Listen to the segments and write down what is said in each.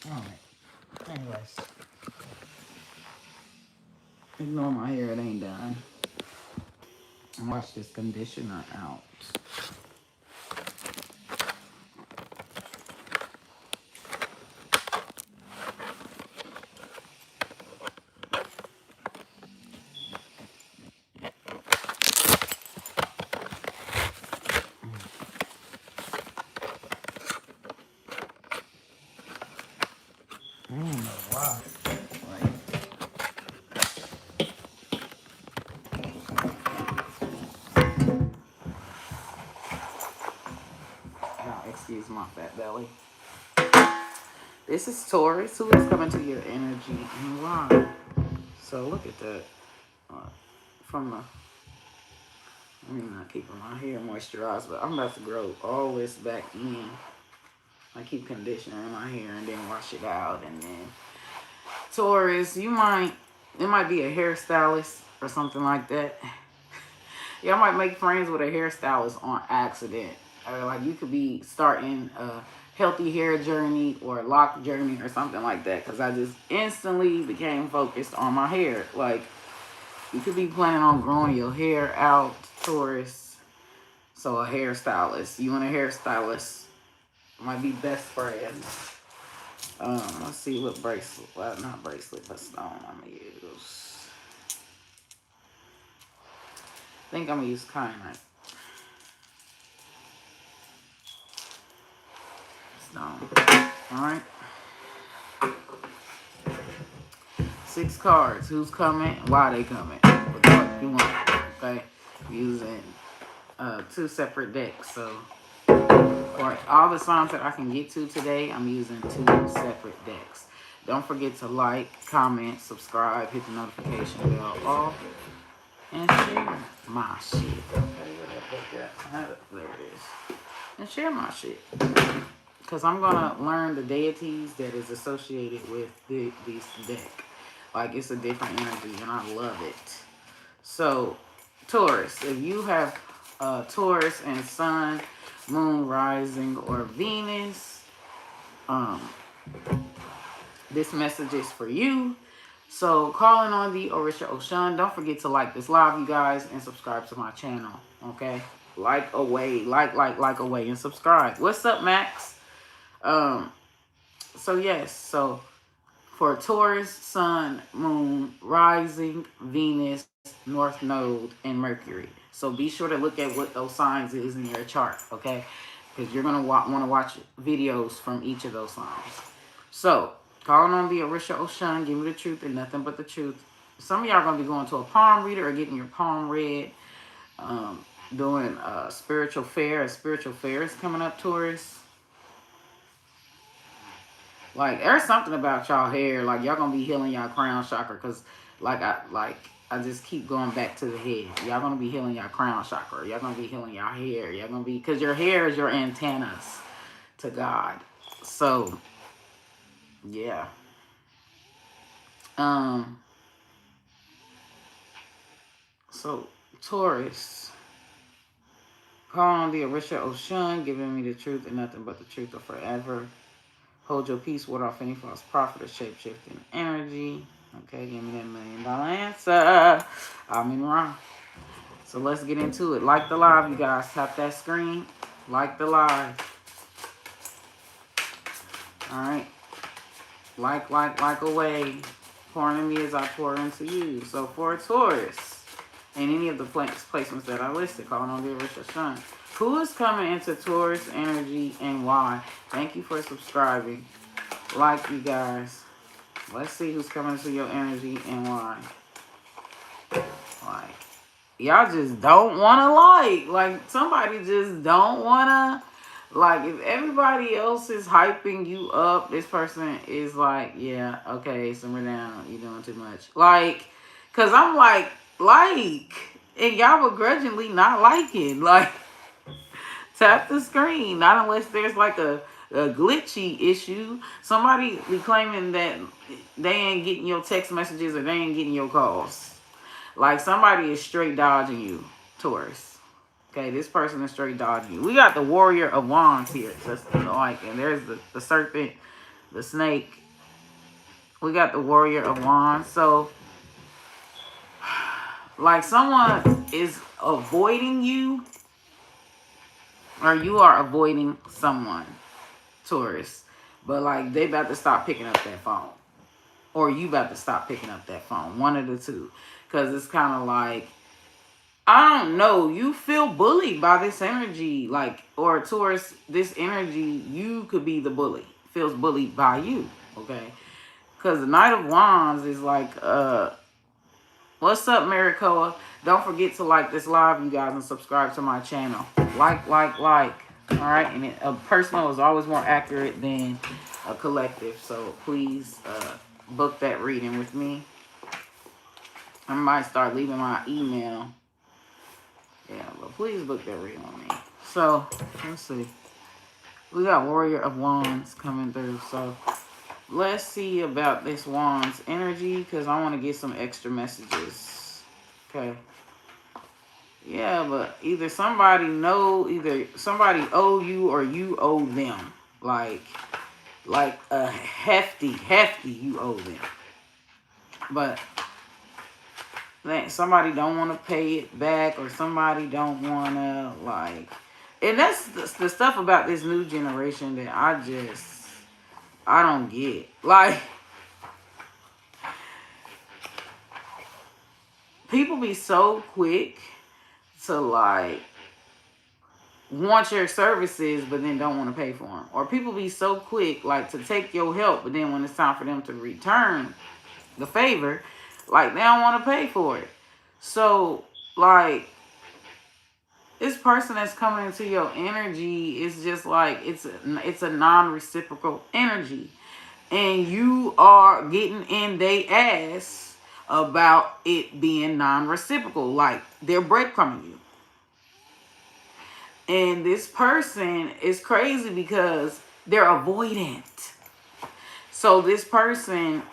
Alright. Anyways. Ignore my hair, it ain't done. Wash this conditioner out. I don't know why. Like, excuse my fat belly. This is Taurus, who is coming to your energy and why. So look at that. From the, I'm not keeping my hair moisturized, but I'm about to grow all this back in. I keep conditioning my hair and then wash it out. And then Taurus, it might be a hairstylist or something like that. Y'all might make friends with a hairstylist on accident. Or like you could be starting a healthy hair journey or a lock journey or something like that. Because I just instantly became focused on my hair. Like, you could be planning on growing your hair out, Taurus. So a hairstylist. You and a hairstylist might be best friends. Let's see what bracelet. Well, not bracelet, but stone I'm going to use. I think I'm going to use kyanite. Stone. Alright. 6 cards. Who's coming? Why they coming? What you want. Okay. Using 2 separate decks. So for all the songs that I can get to today, I'm using 2 separate decks. Don't forget to like, comment, subscribe, hit the notification bell off, and share my shit. Okay, there it is. And share my shit. Because I'm going to learn the deities that is associated with this deck. Like, it's a different energy, and I love it. So, Taurus, if you have Taurus and Sun, Moon, Rising, or Venus, this message is for you. So, calling on the Orisha Oshan. Don't forget to like this live, you guys, and subscribe to my channel, okay? Like away, like away, and subscribe. What's up, Max? So yes, so for Taurus, Sun, Moon, Rising, Venus, North Node, and Mercury. So be sure to look at what those signs is in your chart, okay? Because you're going to want to watch videos from each of those signs. So, calling on the Orisha Oshan, give me the truth and nothing but the truth. Some of y'all are going to be going to a palm reader or getting your palm read, doing a spiritual fair. A spiritual fair is coming up, Taurus. Like, there's something about y'all hair. Like, y'all gonna be healing y'all crown chakra. Because, I just keep going back to the head. Y'all gonna be healing y'all crown chakra. Y'all gonna be healing y'all hair. Y'all gonna be... Because your hair is your antennas to God. So, yeah. So, Taurus. Calling on the Orisha Oshan, giving me the truth and nothing but the truth of forever. Hold your peace, ward off any false prophet or shape-shifting energy. Okay, give me that $1 million answer. I'm in wrong. So let's get into it. Like the live, you guys. Tap that screen. Like the live. Alright. Like away. Pour into me as I pour into you. So for Taurus, and any of the placements that I listed, calling on the Orisha Sun. Who is coming into Taurus energy and why? Thank you for subscribing. Like, you guys. Let's see who's coming into your energy and why. Like, y'all just don't want to like. Like, somebody just don't want to. Like, if everybody else is hyping you up, this person is like, yeah, okay, simmer down. You're doing too much. Like, because I'm like, and y'all begrudgingly not liking. Like, tap the screen. Not unless there's like a glitchy issue. Somebody be claiming that they ain't getting your text messages or they ain't getting your calls. Like, somebody is straight dodging you, Taurus. Okay, this person is straight dodging you. We got the Warrior of Wands here. Just like, and there's the serpent, the snake, We got the Warrior of Wands. So, like someone is avoiding you, or you are avoiding someone, Taurus. But like they about to stop picking up that phone. Or you about to stop picking up that phone. One of the two. Because it's kind of like, I don't know. You feel bullied by this energy. Like, or towards this energy, you could be the bully. Feels bullied by you. Okay? Because the Knight of Wands is like, what's up, Maricoa? Don't forget to like this live, you guys, and subscribe to my channel. Like. Alright? And a personal is always more accurate than a collective. So please book that reading with me. I might start leaving my email. Yeah, but please book that reading with me. So, let's see. We got Warrior of Wands coming through. So, let's see about this Wands energy, because I want to get some extra messages. Okay. Yeah, but either somebody owe you or you owe them. Like a hefty you owe them. But somebody don't want to pay it back, or somebody don't want to, like, and that's the stuff about this new generation that I don't get. Like, people be so quick to, like, want your services, but then don't want to pay for them. Or people be so quick, like, to take your help, but then when it's time for them to return the favor, like, they don't want to pay for it. So, like, this person that's coming into your energy is just like, it's a non-reciprocal energy. And you are getting in their ass about it being non-reciprocal. Like, they're breadcrumbing you. And this person is crazy because they're avoidant. So this person,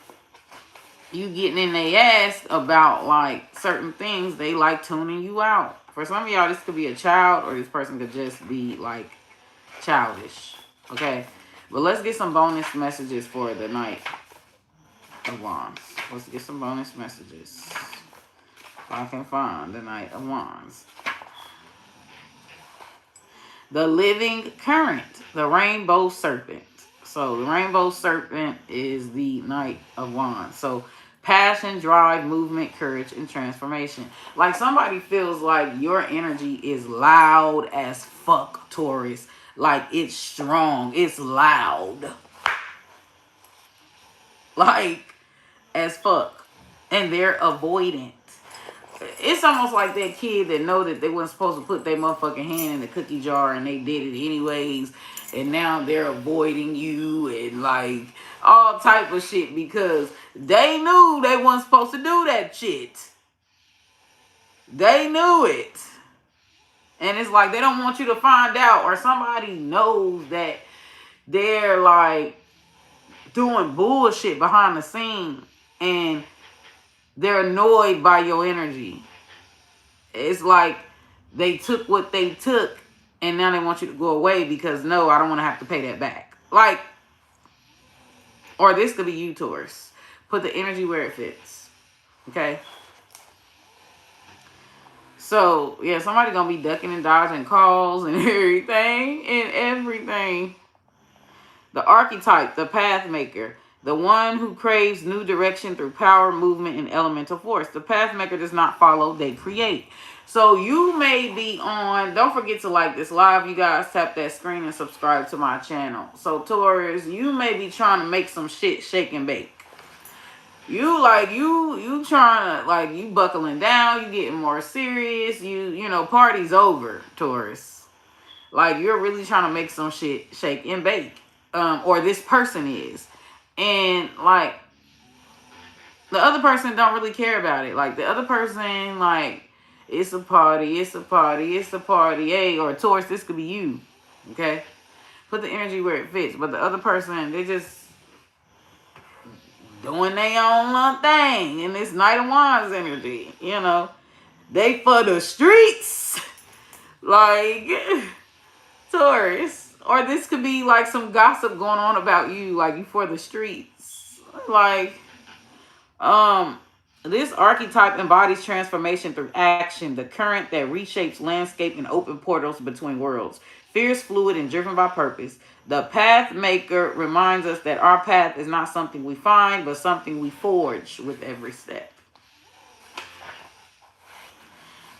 you getting in their ass about, like, certain things, they like tuning you out. For some of y'all, this could be a child, or this person could just be, like, childish. Okay? But let's get some bonus messages for the Knight of Wands. Let's get some bonus messages. If I can find the Knight of Wands. The Living Current. The Rainbow Serpent. So, the Rainbow Serpent is the Knight of Wands. So, passion, drive, movement, courage, and transformation. Like, somebody feels like your energy is loud as fuck, Taurus. Like, it's strong. It's loud. Like, as fuck. And they're avoidant. It's almost like that kid that know that they weren't supposed to put their motherfucking hand in the cookie jar and they did it anyways. And now they're avoiding you and, like, all type of shit because they knew they weren't supposed to do that shit. They knew it. And it's like they don't want you to find out, or somebody knows that they're, like, doing bullshit behind the scene and they're annoyed by your energy. It's like they took what they took and now they want you to go away because, no, I don't want to have to pay that back. Like, or this could be you, Taurus. Put the energy where it fits. Okay? So, yeah, somebody gonna be ducking and dodging calls and everything. The archetype, the path maker. The one who craves new direction through power, movement, and elemental force. The path maker does not follow, they create. So you may be on, don't forget to like this live, you guys. Tap that screen and subscribe to my channel. So Taurus, you may be trying to make some shit shake and bake. You trying to, like, you buckling down, you getting more serious, you know, party's over, Taurus. Like, you're really trying to make some shit shake and bake. Or this person is. And, like, the other person don't really care about it. Like, the other person, like, it's a party, it's a party, it's a party. Hey, or Taurus, this could be you. Okay? Put the energy where it fits. But the other person, they just doing their own little thing. And this Knight of Wands energy, you know. They for the streets. Like, Taurus. Or this could be like some gossip going on about you. Like, you for the streets. Like, this archetype embodies transformation through action, the current that reshapes landscape and open portals between worlds. Fierce, fluid, and driven by purpose. The path maker reminds us that our path is not something we find, but something we forge with every step.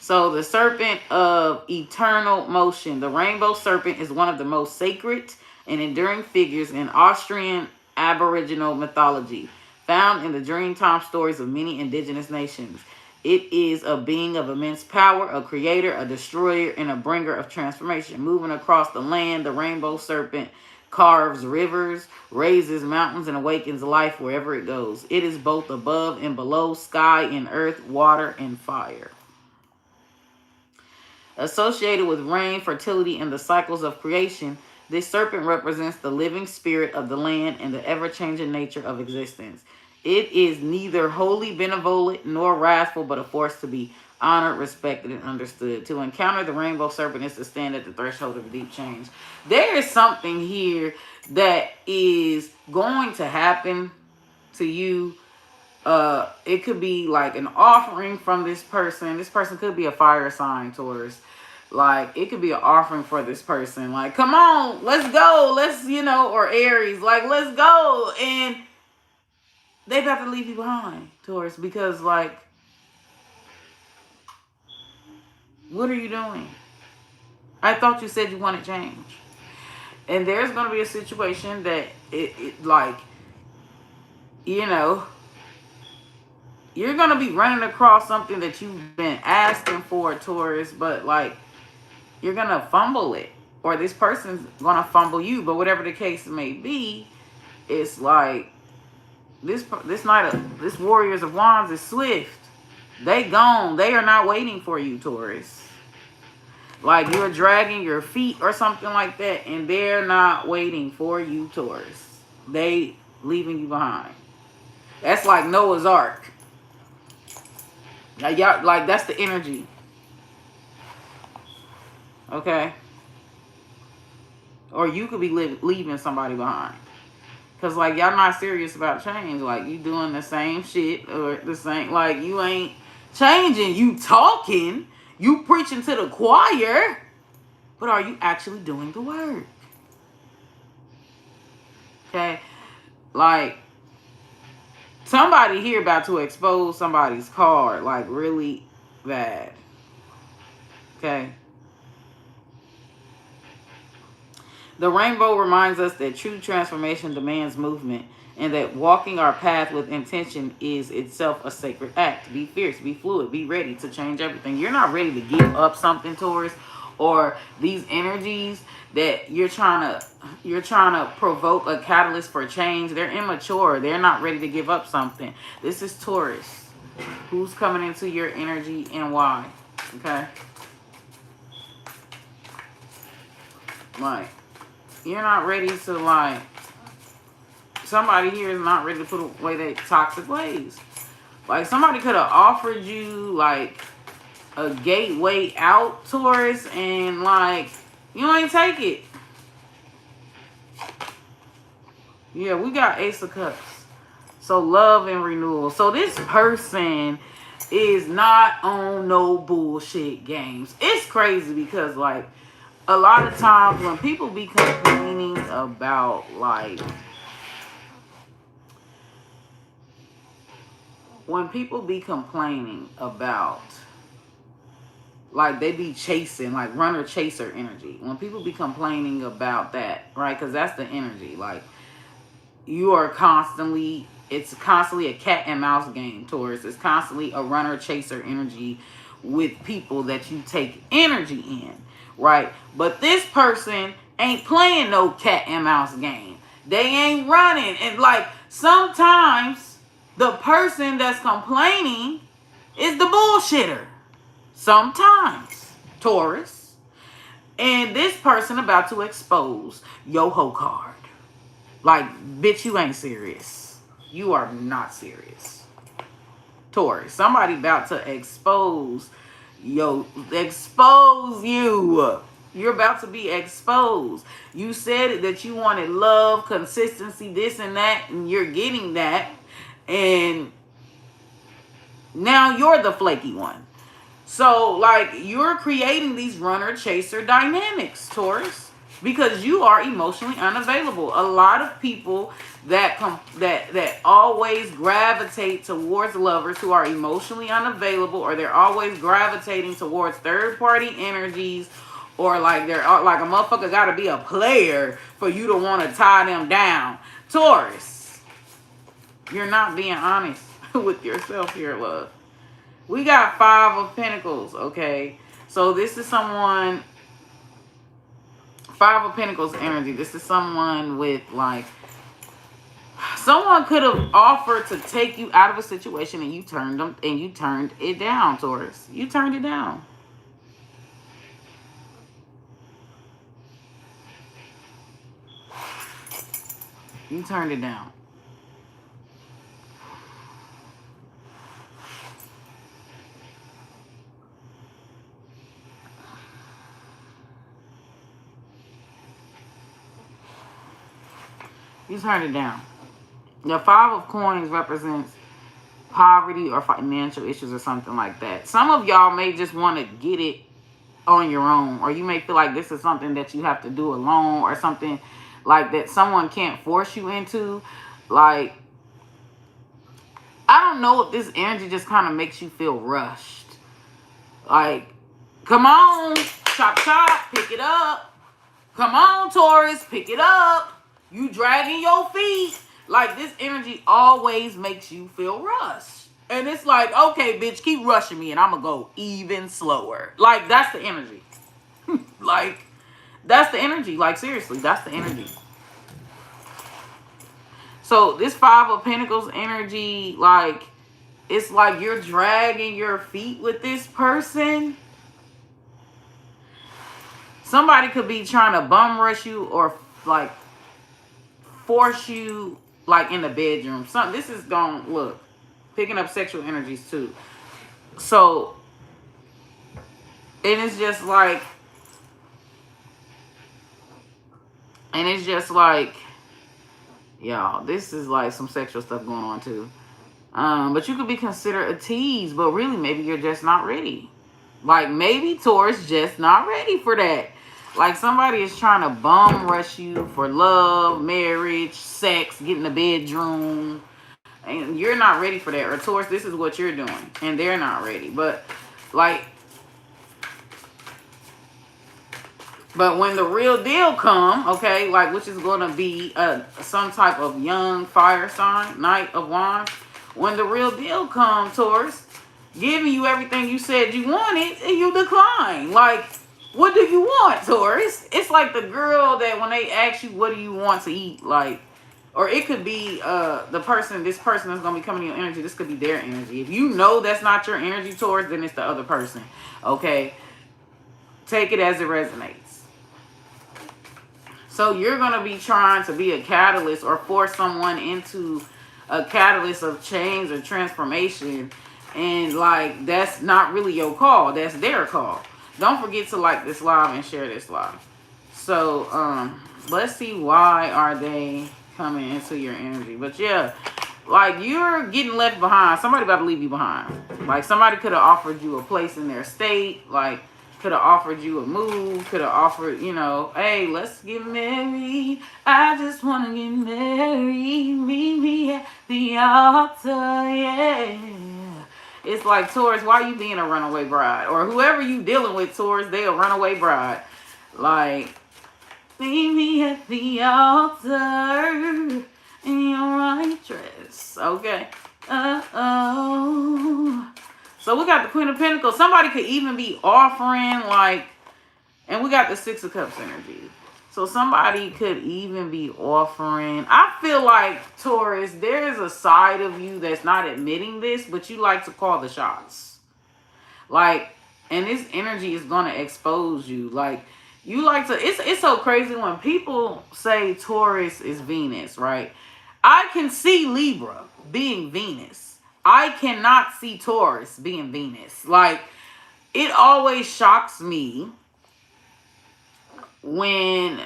So the serpent of eternal motion. The rainbow serpent is one of the most sacred and enduring figures in Austrian Aboriginal mythology, found in the Dreamtime stories of many indigenous nations. It is a being of immense power, a creator, a destroyer, and a bringer of transformation. Moving across the land, the rainbow serpent carves rivers, raises mountains, and awakens life wherever it goes. It is both above and below, sky and earth, water and fire. Associated with rain, fertility, and the cycles of creation, this serpent represents the living spirit of the land and the ever-changing nature of existence. It is neither wholly benevolent nor wrathful, but a force to be honored, respected, and understood. To encounter the rainbow serpent is to stand at the threshold of deep change. There is something here that is going to happen to you. It could be like an offering from this person. This person could be a fire sign, Taurus. Like, it could be an offering for this person. Like, come on, let's go. Let's, or Aries. Like, let's go. And they have to leave you behind, Taurus, because, like, what are you doing? I thought you said you wanted change. And there's going to be a situation that, you're going to be running across something that you've been asking for, Taurus, but, like, you're going to fumble it. Or this person's going to fumble you. But whatever the case may be, it's like, this Warriors of Wands is swift. They gone. They are not waiting for you, Taurus. Like, you're dragging your feet or something like that, and they're not waiting for you, Taurus. They leaving you behind. That's like Noah's Ark. Y'all, like, that's the energy. Okay? Or you could be leaving somebody behind. Because, like, y'all not serious about change. Like, you doing the same shit or the same, like, you ain't changing. You talking. You preaching to the choir. But are you actually doing the work? Okay? Like, somebody here about to expose somebody's card, like, really bad. Okay? The rainbow reminds us that true transformation demands movement, and that walking our path with intention is itself a sacred act. Be fierce, be fluid, be ready to change everything. You're not ready to give up something, Taurus, or these energies that you're trying to provoke a catalyst for change. They're immature. They're not ready to give up something. This is Taurus. Who's coming into your energy and why? Okay? Like, you're not ready to, like, somebody here is not ready to put away their toxic ways. Like, somebody could have offered you, like, a gateway out, Taurus, and, like, you ain't take it. Yeah, we got Ace of Cups. So, love and renewal. So, this person is not on no bullshit games. It's crazy because, like, a lot of times when people be complaining about, like, like, they be chasing, like, runner chaser energy. When people be complaining about that, right? Because that's the energy. Like, it's constantly a cat and mouse game, Taurus. It's constantly a runner chaser energy with people that you take energy in, right? But this person ain't playing no cat and mouse game. They ain't running. And, like, sometimes the person that's complaining is the bullshitter. Sometimes, Taurus. And this person about to expose your whole card. Like, bitch, you ain't serious. You are not serious. Taurus. Somebody about to expose you. You're about to be exposed. You said that you wanted love, consistency, this and that, and you're getting that. And now you're the flaky one. So, like, you're creating these runner-chaser dynamics, Taurus, because you are emotionally unavailable. A lot of people that always gravitate towards lovers who are emotionally unavailable, or they're always gravitating towards third-party energies, or like they're like a motherfucker got to be a player for you to want to tie them down. Taurus, you're not being honest with yourself here, love. We got 5 of Pentacles, okay? So this is someone, 5 of Pentacles energy. This is someone with, like, someone could have offered to take you out of a situation and you turned it down, Taurus. You turned it down. You turned it down. You turned it down. The 5 of Coins represents poverty or financial issues or something like that. Some of y'all may just want to get it on your own, or you may feel like this is something that you have to do alone, or something like that someone can't force you into. Like, I don't know if this energy just kind of makes you feel rushed. Like, come on, chop chop, pick it up. Come on, Taurus, pick it up. You dragging your feet. Like, this energy always makes you feel rushed. And it's like, okay, bitch, keep rushing me and I'm going to go even slower. Like, that's the energy. Like, that's the energy. Like, seriously, that's the energy. So, this 5 of Pentacles energy, like, it's like you're dragging your feet with this person. Somebody could be trying to bum rush you or, like, force you, like, in the bedroom. This is going, look, picking up sexual energies too. So, and it's just like, y'all, this is like some sexual stuff going on too. But you could be considered a tease, but really maybe you're just not ready. Like, maybe Taurus just not ready for that. Like, somebody is trying to bum rush you for love, marriage, sex, get in the bedroom. And you're not ready for that. Or Taurus, this is what you're doing. And they're not ready. But, like, but when the real deal come, okay, like, which is going to be some type of young fire sign, Knight of Wands. When the real deal come, Taurus, giving you everything you said you wanted, and you decline. Like, what do you want, Taurus? It's like the girl that when they ask you, what do you want to eat? Like, or it could be this person that's going to be coming in your energy. This could be their energy. If you know that's not your energy, Taurus, then it's the other person. Okay? Take it as it resonates. So you're going to be trying to be a catalyst or force someone into a catalyst of change or transformation. And, like, that's not really your call. That's their call. Don't forget to like this live and share this live. So, let's see, why are they coming into your energy? But yeah, like, you're getting left behind. Somebody about to leave you behind. Like, somebody could have offered you a place in their state. Like, could have offered you a move. Could have offered, you know, hey, let's get married. I just want to get married. Meet me at the altar, yeah. It's like, Taurus, why are you being a runaway bride? Or whoever you dealing with, Taurus, they a runaway bride. Like, meet me at the altar in your white dress. Okay. Uh-oh. So we got the Queen of Pentacles. Somebody could even be offering, like, and we got the 6 of Cups energy. So somebody could even be offering. I feel like, Taurus, there is a side of you that's not admitting this, but you like to call the shots. Like, and this energy is going to expose you. Like, you like to, it's so crazy when people say Taurus is Venus, right? I can see Libra being Venus. I cannot see Taurus being Venus. Like, it always shocks me when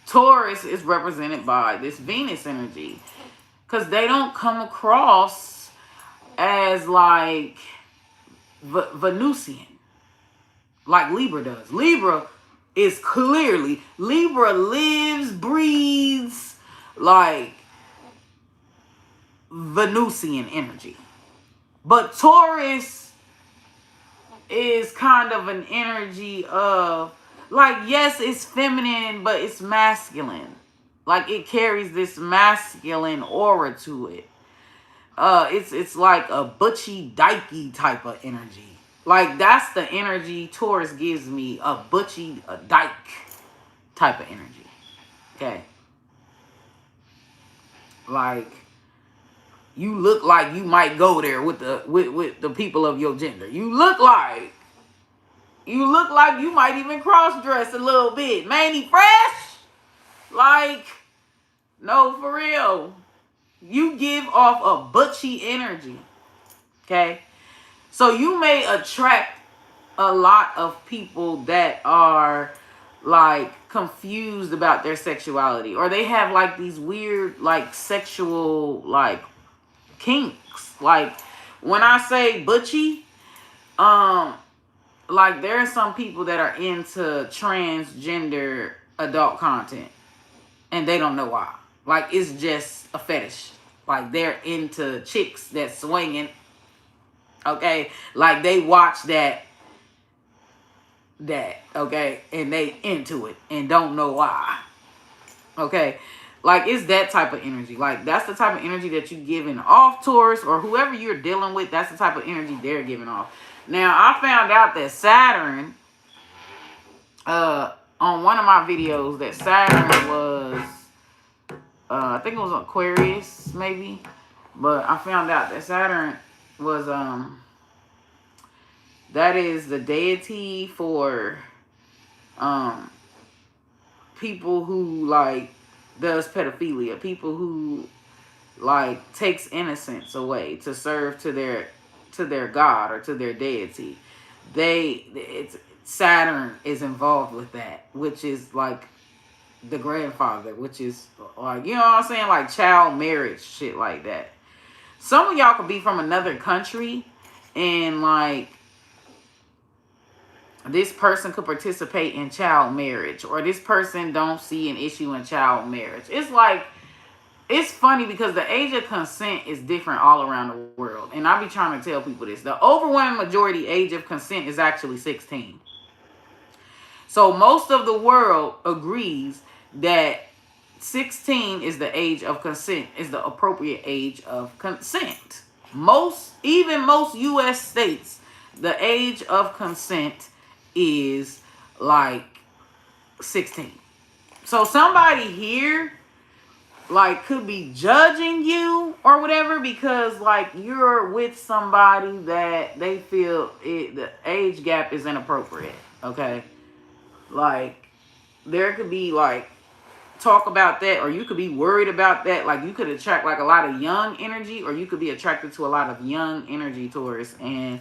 Taurus is represented by this Venus energy, because they don't come across as like Venusian like Libra does. Libra is clearly, Libra lives, breathes like Venusian energy. But Taurus is kind of an energy of, like, yes, it's feminine, but it's masculine. Like, it carries this masculine aura to it. It's like a butchy dykey type of energy. Like, that's the energy Taurus gives me, a butchy, a dyke type of energy. Okay. Like, you look like you might go there with the people of your gender. You look like you might even cross dress a little bit. Manny Fresh. Like, no, for real. You give off a butchy energy. Okay? So you may attract a lot of people that are like confused about their sexuality, or they have like these weird like sexual like kinks. Like, when I say butchy, like, there are some people that are into transgender adult content and they don't know why. Like, it's just a fetish. Like, they're into chicks that swinging. Okay, like, they watch that, okay, and they into it and don't know why. Okay, like, it's that type of energy. Like, that's the type of energy that you're giving off, Taurus, or whoever you're dealing with. That's the type of energy they're giving off. Now, I found out that Saturn, on one of my videos, that Saturn was, I think it was Aquarius, maybe, but I found out that Saturn was, that is the deity for, people who, like, does pedophilia, people who, like, takes innocence away to serve to their god or to their deity. Saturn is involved with that, which is like the grandfather, which is like, you know what I'm saying, like child marriage, shit like that. Some of y'all could be from another country, and like, this person could participate in child marriage, or this person don't see an issue in child marriage. It's like, it's funny because the age of consent is different all around the world. And I be trying to tell people this. The overwhelming majority age of consent is actually 16. So most of the world agrees that 16 is the age of consent, is the appropriate age of consent. Even most U.S. states, the age of consent is like 16. So somebody here, like, could be judging you or whatever because, like, you're with somebody that they feel the age gap is inappropriate. Okay, like, there could be like talk about that, or you could be worried about that. Like, you could attract like a lot of young energy, or you could be attracted to a lot of young energy, Taurus, and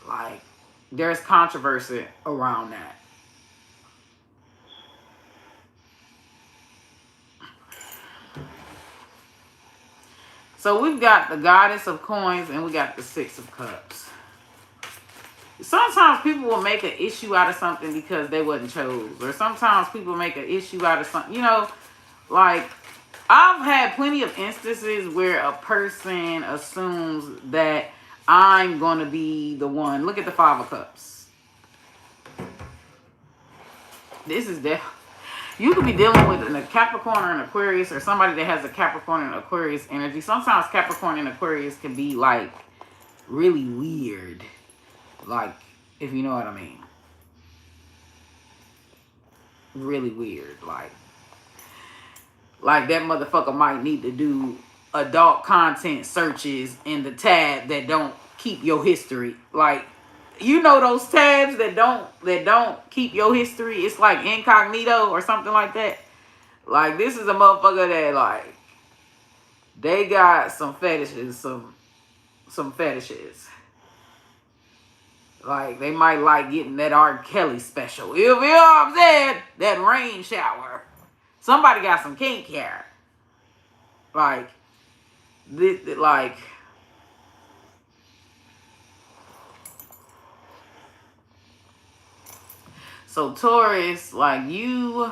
like, there's controversy around that. So we've got the Goddess of Coins and we got the Six of Cups. Sometimes people will make an issue out of something because they wasn't chose. Or sometimes people make an issue out of something. You know, like, I've had plenty of instances where a person assumes that I'm going to be the one. Look at the Five of Cups. This is you could be dealing with a Capricorn or an Aquarius, or somebody that has a Capricorn and Aquarius energy. Sometimes Capricorn and Aquarius can be like really weird. Like, if you know what I mean. Really weird. Like that motherfucker might need to do adult content searches in the tab that don't keep your history. Like, you know those tabs that don't keep your history? It's like incognito or something like that. Like, this is a motherfucker that, like, they got some fetishes, some fetishes. Like, they might like getting that R. Kelly special. You know what I'm saying? That rain shower. Somebody got some kink here. Like, like, so Taurus, like you,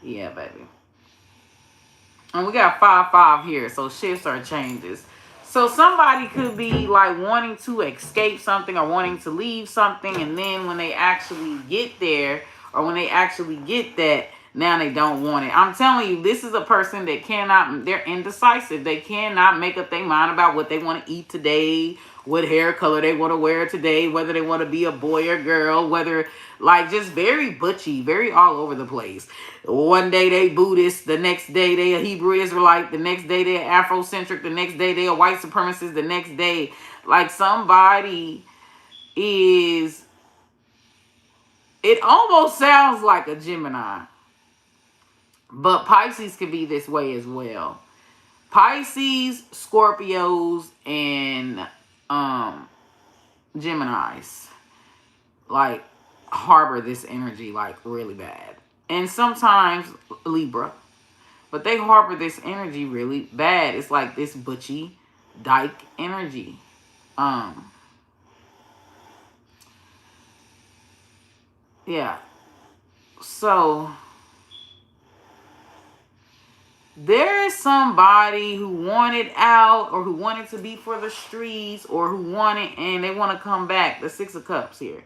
yeah, baby. And we got 5-5 here, so shifts are changes. So somebody could be like wanting to escape something or wanting to leave something, and then when they actually get there, or when they actually get that, now they don't want it. I'm telling you, this is a person that cannot, they're indecisive. They cannot make up their mind about what they want to eat today, what hair color they want to wear today, whether they want to be a boy or girl, whether, like, just very butchy, very all over the place. One day they Buddhist, the next day they a Hebrew Israelite, the next day they Afrocentric, the next day they a white supremacist, the next day, like, somebody is, it almost sounds like a Gemini, but Pisces could be this way as well. Pisces, Scorpios, and Geminis, like, harbor this energy like really bad. And sometimes Libra. But they harbor this energy really bad. It's like this butchy dyke energy. Yeah. So there is somebody who wanted out, or who wanted to be for the streets, or who wanted, and they want to come back. The Six of Cups here.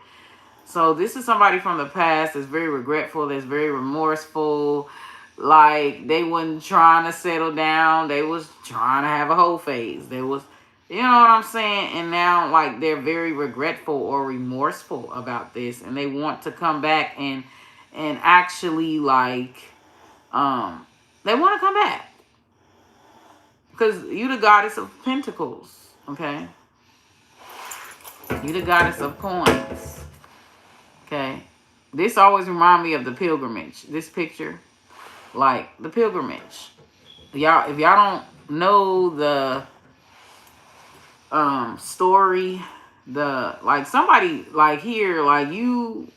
So this is somebody from the past that's very regretful, that's very remorseful. Like, they wasn't trying to settle down. They was trying to have a whole phase. They was, you know what I'm saying? And now, like, they're very regretful or remorseful about this. And they want to come back and actually, like, they want to come back. Because you the goddess of pentacles, okay? You the goddess of coins. Okay, this always remind me of the pilgrimage. This picture, like the pilgrimage. Y'all, if y'all don't know the story, the, like, somebody like here, like, you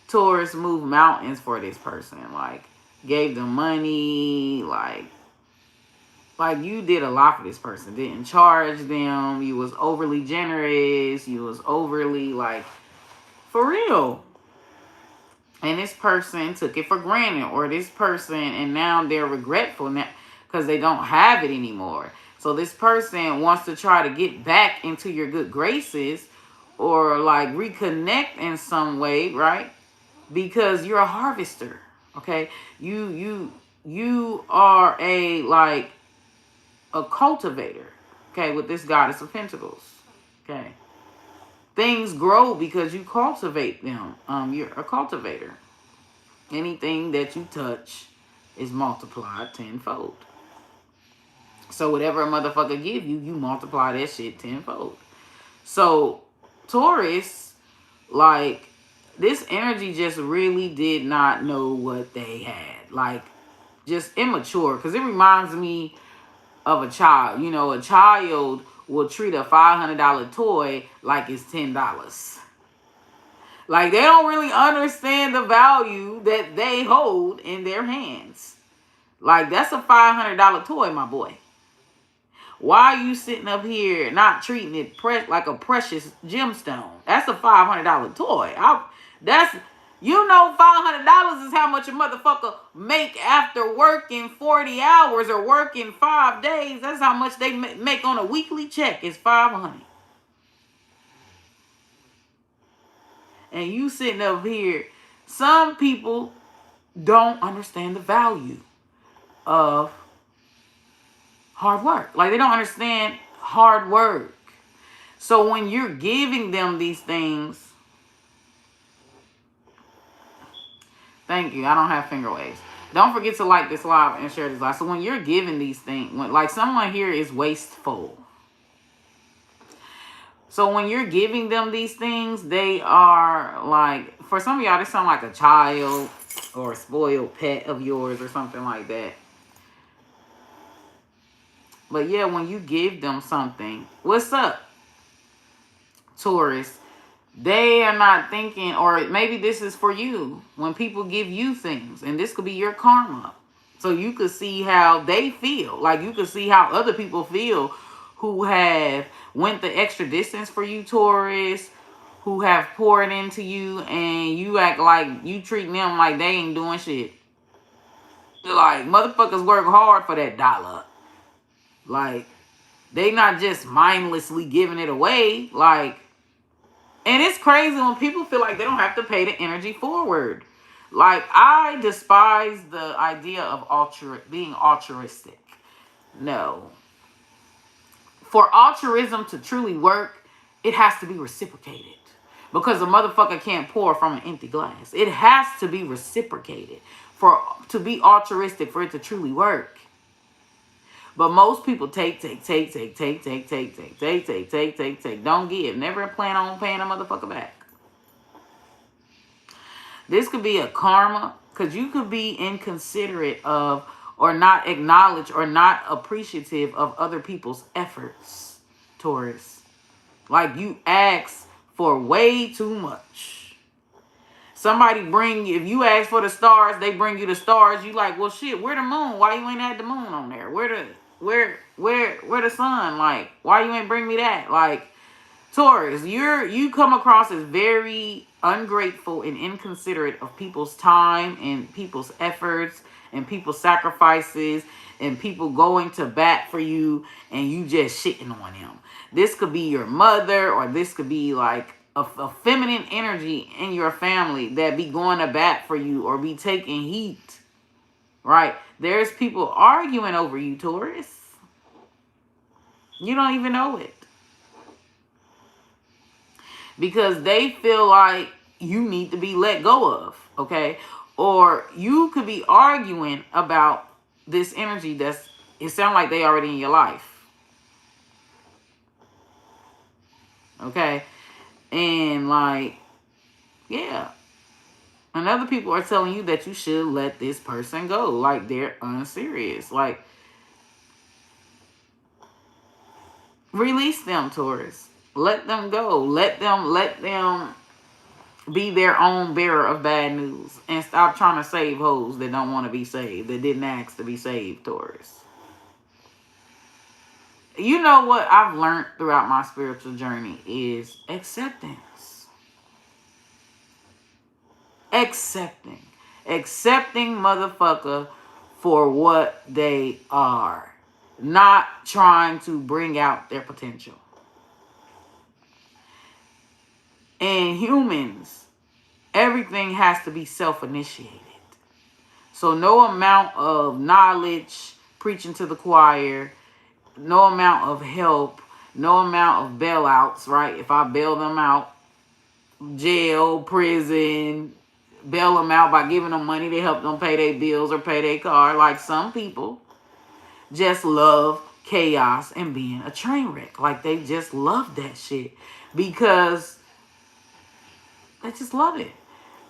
Taurus moved mountains for this person, like gave them money, like you did a lot for this person. Didn't charge them. You was overly generous. You was overly, like, for real. And this person took it for granted, or this person, and now they're regretful now because they don't have it anymore. So this person wants to try to get back into your good graces, or like reconnect in some way, right? Because you're a harvester, okay? You are a, like, a cultivator, okay, with this goddess of pentacles, okay? Things grow because you cultivate them. You're a cultivator. Anything that you touch is multiplied tenfold. So whatever a motherfucker give you, you multiply that shit tenfold. So Taurus, like, this energy just really did not know what they had. Like, just immature. Because it reminds me of a child. You know, a child will treat a $500 toy like it's $10. Like, they don't really understand the value that they hold in their hands. Like, that's a $500 toy, my boy. Why are you sitting up here not treating it like a precious gemstone? That's a $500 toy. You know, $500 is how much a motherfucker make after working 40 hours or working 5 days. That's how much they make on a weekly check. It's $500. And you sitting up here, some people don't understand the value of hard work. Like, they don't understand hard work. So when you're giving them these things, thank you, I don't have finger waves. Don't forget to like this live and share this live. So when you're giving these things, like, someone here is wasteful. So when you're giving them these things, they are, like, for some of y'all, they sound like a child or a spoiled pet of yours or something like that. But yeah, when you give them something, what's up, Taurus? They are not thinking, or maybe this is for you, when people give you things, and this could be your karma. So you could see how they feel. Like you could see how other people feel who have went the extra distance for you, Taurus, who have poured into you, and you act like you treat them like they ain't doing shit. Like motherfuckers work hard for that dollar. Like they not just mindlessly giving it away. Like, and it's crazy when people feel like they don't have to pay the energy forward. Like I despise the idea of being altruistic. No. For altruism to truly work, it has to be reciprocated. Because a motherfucker can't pour from an empty glass. It has to be reciprocated for to be altruistic for it to truly work. But most people take. Don't give. Never plan on paying a motherfucker back. This could be a karma, because you could be inconsiderate of, or not acknowledge, or not appreciative of other people's efforts, Taurus. Like you ask for way too much. Somebody if you ask for the stars, they bring you the stars. You like, well shit, where the moon? Why you ain't had the moon on there? Where the sun? Like, why you ain't bring me that? Like, Taurus, you come across as very ungrateful and inconsiderate of people's time and people's efforts and people's sacrifices and people going to bat for you, and you just shitting on them. This could be your mother, or this could be like a feminine energy in your family that be going to bat for you or be taking heat, right? There's people arguing over you, Taurus. You don't even know it. Because they feel like you need to be let go of, okay? Or you could be arguing about this energy it sounds like they already in your life. Okay? And like, yeah. And other people are telling you that you should let this person go. Like they're unserious. Like, release them, Taurus. Let them go. Let them be their own bearer of bad news. And stop trying to save hoes that don't want to be saved. That didn't ask to be saved, Taurus. You know what I've learned throughout my spiritual journey is acceptance. Accepting motherfucker for what they are. Not trying to bring out their potential. And humans, everything has to be self-initiated. So no amount of knowledge, preaching to the choir, no amount of help, no amount of bailouts, right? If I bail them out, jail, prison, bail them out by giving them money to help them pay their bills or pay their car. Like some people just love chaos and being a train wreck. Like they just love that shit because they just love it.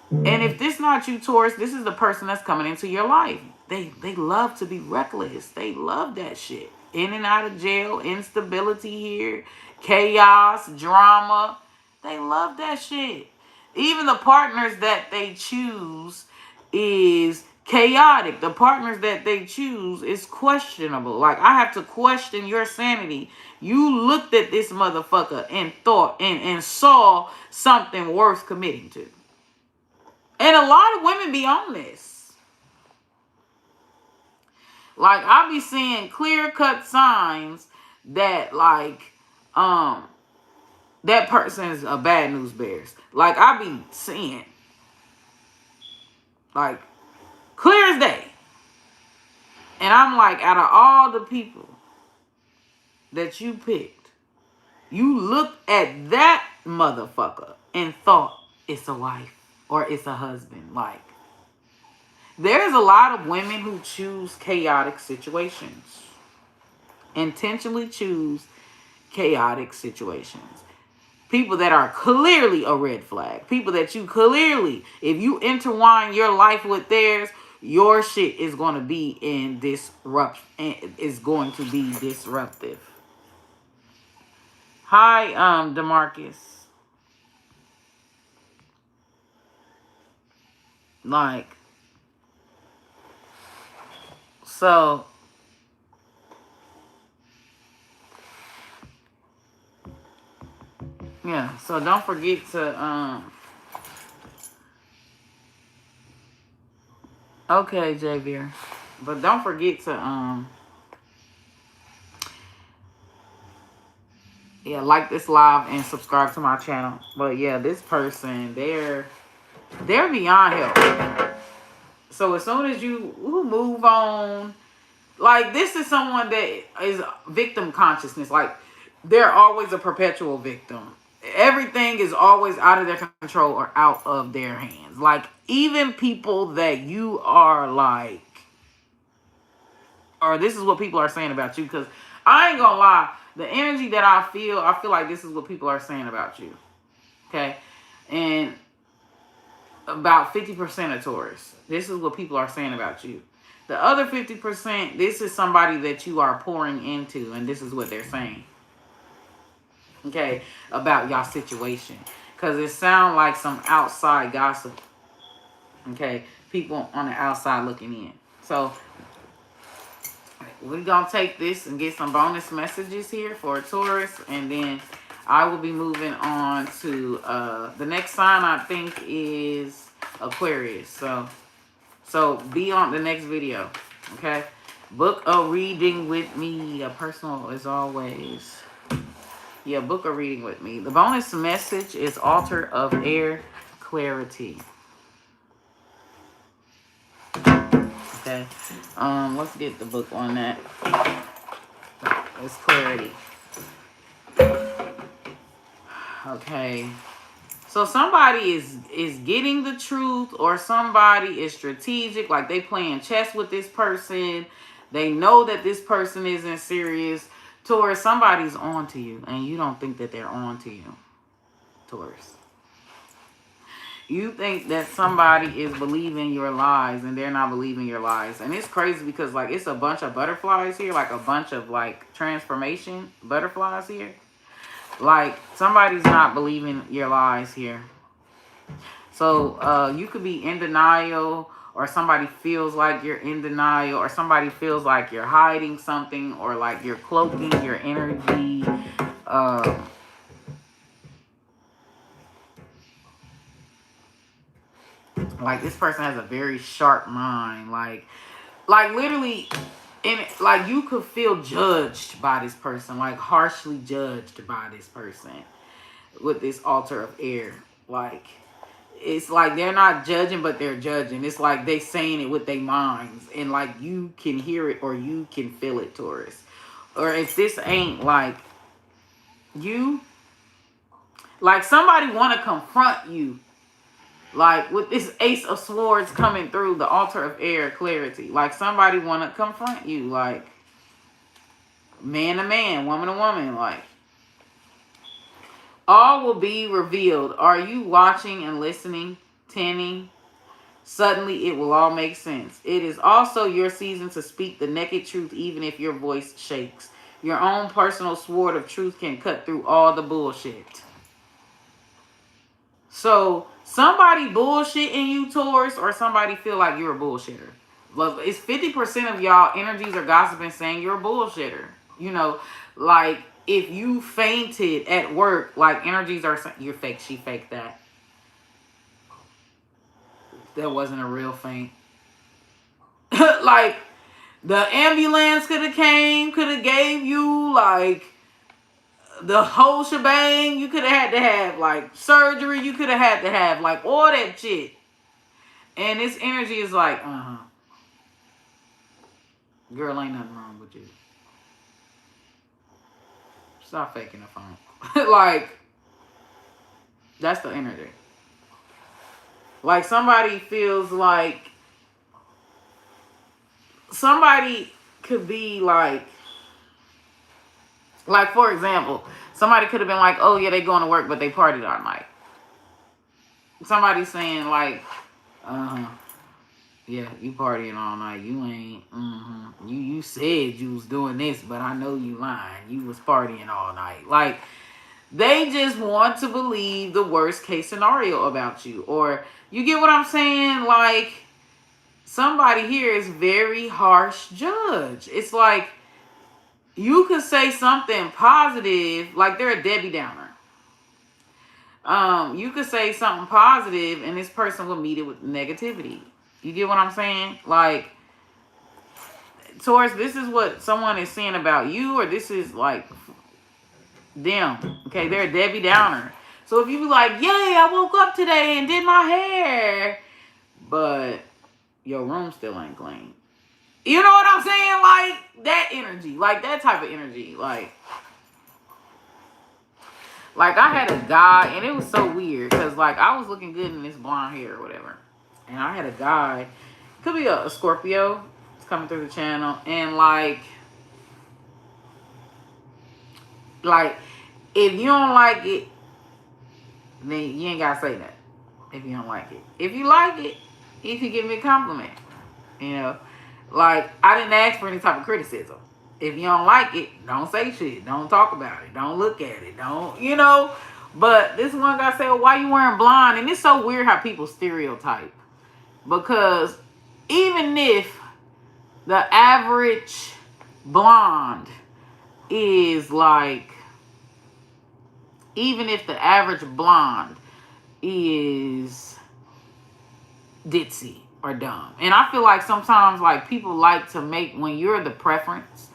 And if this not you, Taurus, this is the person that's coming into your life. They love to be reckless. They love that shit. In and out of jail, instability here, chaos, drama. They love that shit. Even the partners that they choose is chaotic. The partners that they choose is questionable. Like, I have to question your sanity. You looked at this motherfucker and thought and saw something worth committing to. And a lot of women be on this. Like, I be seeing clear-cut signs that, like, that person's a bad news bears. Like, I be seeing, like, clear as day. And I'm like, out of all the people that you picked, you looked at that motherfucker and thought it's a wife or it's a husband. Like, there's a lot of women who choose chaotic situations. Intentionally choose chaotic situations. People that are clearly a red flag. People that you clearly, if you intertwine your life with theirs, your shit is going to be disruptive. Hi, DeMarcus. Like, so, yeah. So don't forget to, okay, Javier. But don't forget to, yeah, like this live and subscribe to my channel. But yeah, this person, they're beyond help. So as soon as you move on, like this is someone that is victim consciousness. Like they're always a perpetual victim. Everything is always out of their control or out of their hands. Like even people that you are like, or this is what people are saying about you. Because I ain't gonna lie, the energy that I feel like this is what people are saying about you. Okay, and about 50% of Taurus. This is what people are saying about you. The other 50%, this is somebody that you are pouring into, and this is what they're saying. Okay, about y'all situation. Because it sounds like some outside gossip. Okay, people on the outside looking in. So, we're going to take this and get some bonus messages here for Taurus, and then I will be moving on to the next sign I think is Aquarius. So be on the next video, okay? Book a reading with me, personal as always. Yeah, book a reading with me. The bonus message is Altar of Air Clarity. Okay, let's get the book on that. It's clarity. Okay. So somebody is getting the truth, or somebody is strategic, like they playing chess with this person. They know that this person isn't serious. Taurus, somebody's on to you, and you don't think that they're on to you, Taurus. You think that somebody is believing your lies, and they're not believing your lies. And it's crazy because, like, it's a bunch of butterflies here, like a bunch of, like, transformation butterflies here. Like, somebody's not believing your lies here. So you could be in denial, or somebody feels like you're in denial, or somebody feels like you're hiding something, or like you're cloaking your energy. Like this person has a very sharp mind. Like literally, like you could feel judged by this person, like harshly judged by this person with this altar of air. Like it's like they're not judging, but they're judging. It's like they saying it with their minds, and like you can hear it or you can feel it, Taurus. Or if this ain't like you, like somebody want to confront you, like with this Ace of Swords coming through, the altar of air clarity. Like somebody want to confront you, like man to man, woman to woman. Like all will be revealed. Are you watching and listening, Tanny? Suddenly it will all make sense. It is also your season to speak the naked truth, even if your voice shakes. Your own personal sword of truth can cut through all the bullshit. So somebody bullshitting you, Taurus, or somebody feel like you're a bullshitter. Look, it's 50% of y'all energies are gossiping saying you're a bullshitter. You know, like if you fainted at work, like energies are saying you're fake. She faked that. That wasn't a real faint. Like the ambulance could have came, could have gave you like the whole shebang. You could have had to have like surgery. You could have had to have like all that shit. And this energy is like, girl, ain't nothing wrong with you. Stop faking the phone. Like, that's the energy. Like somebody feels like somebody could be like for example, somebody could have been like, oh yeah, they going to work, but they partied all night. Somebody saying like, yeah, you partying all night. You ain't, you said you was doing this, but I know you lying. You was partying all night. Like, They just want to believe the worst case scenario about you. Or you get what I'm saying? Like, somebody here is very harsh judge. It's like you could say something positive, like they're a Debbie Downer. You could say something positive and this person will meet it with negativity. You get what I'm saying? Like, Taurus, this is what someone is saying about you, or this is like them. Okay, they're a Debbie Downer. So if you be like, yay, I woke up today and did my hair, but your room still ain't clean. You know what I'm saying? Like that energy, like that type of energy. Like I had a guy, and it was so weird because like I was looking good in this blonde hair or whatever, and I had a guy, could be a Scorpio, it's coming through the channel, and like if you don't like it, then you ain't gotta say that. If you don't like it, if you like it, you can give me a compliment. You know, like I didn't ask for any type of criticism. If you don't like it, don't say shit. Don't talk about it. Don't look at it. Don't, you know. But this one guy said, well, why you wearing blonde? And it's so weird how people stereotype. Because even if the average blonde is like, even if the average blonde is ditzy or dumb. And I feel like sometimes like people like to make, when you're the preference,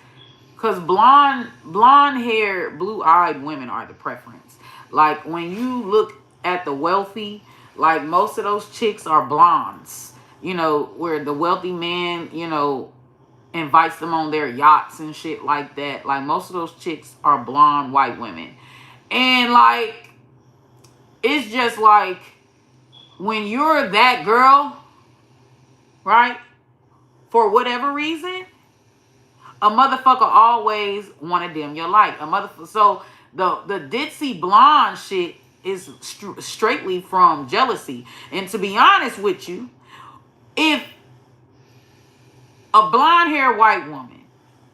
because blonde hair, blue-eyed women are the preference. Like when you look at the wealthy, like most of those chicks are blondes. You know, where the wealthy man, you know, invites them on their yachts and shit like that. Like most of those chicks are blonde white women. And like, it's just like, when you're that girl, right? For whatever reason, a motherfucker always want to dim your light. So the ditzy blonde shit is straightly from jealousy. And to be honest with you, if a blonde hair white woman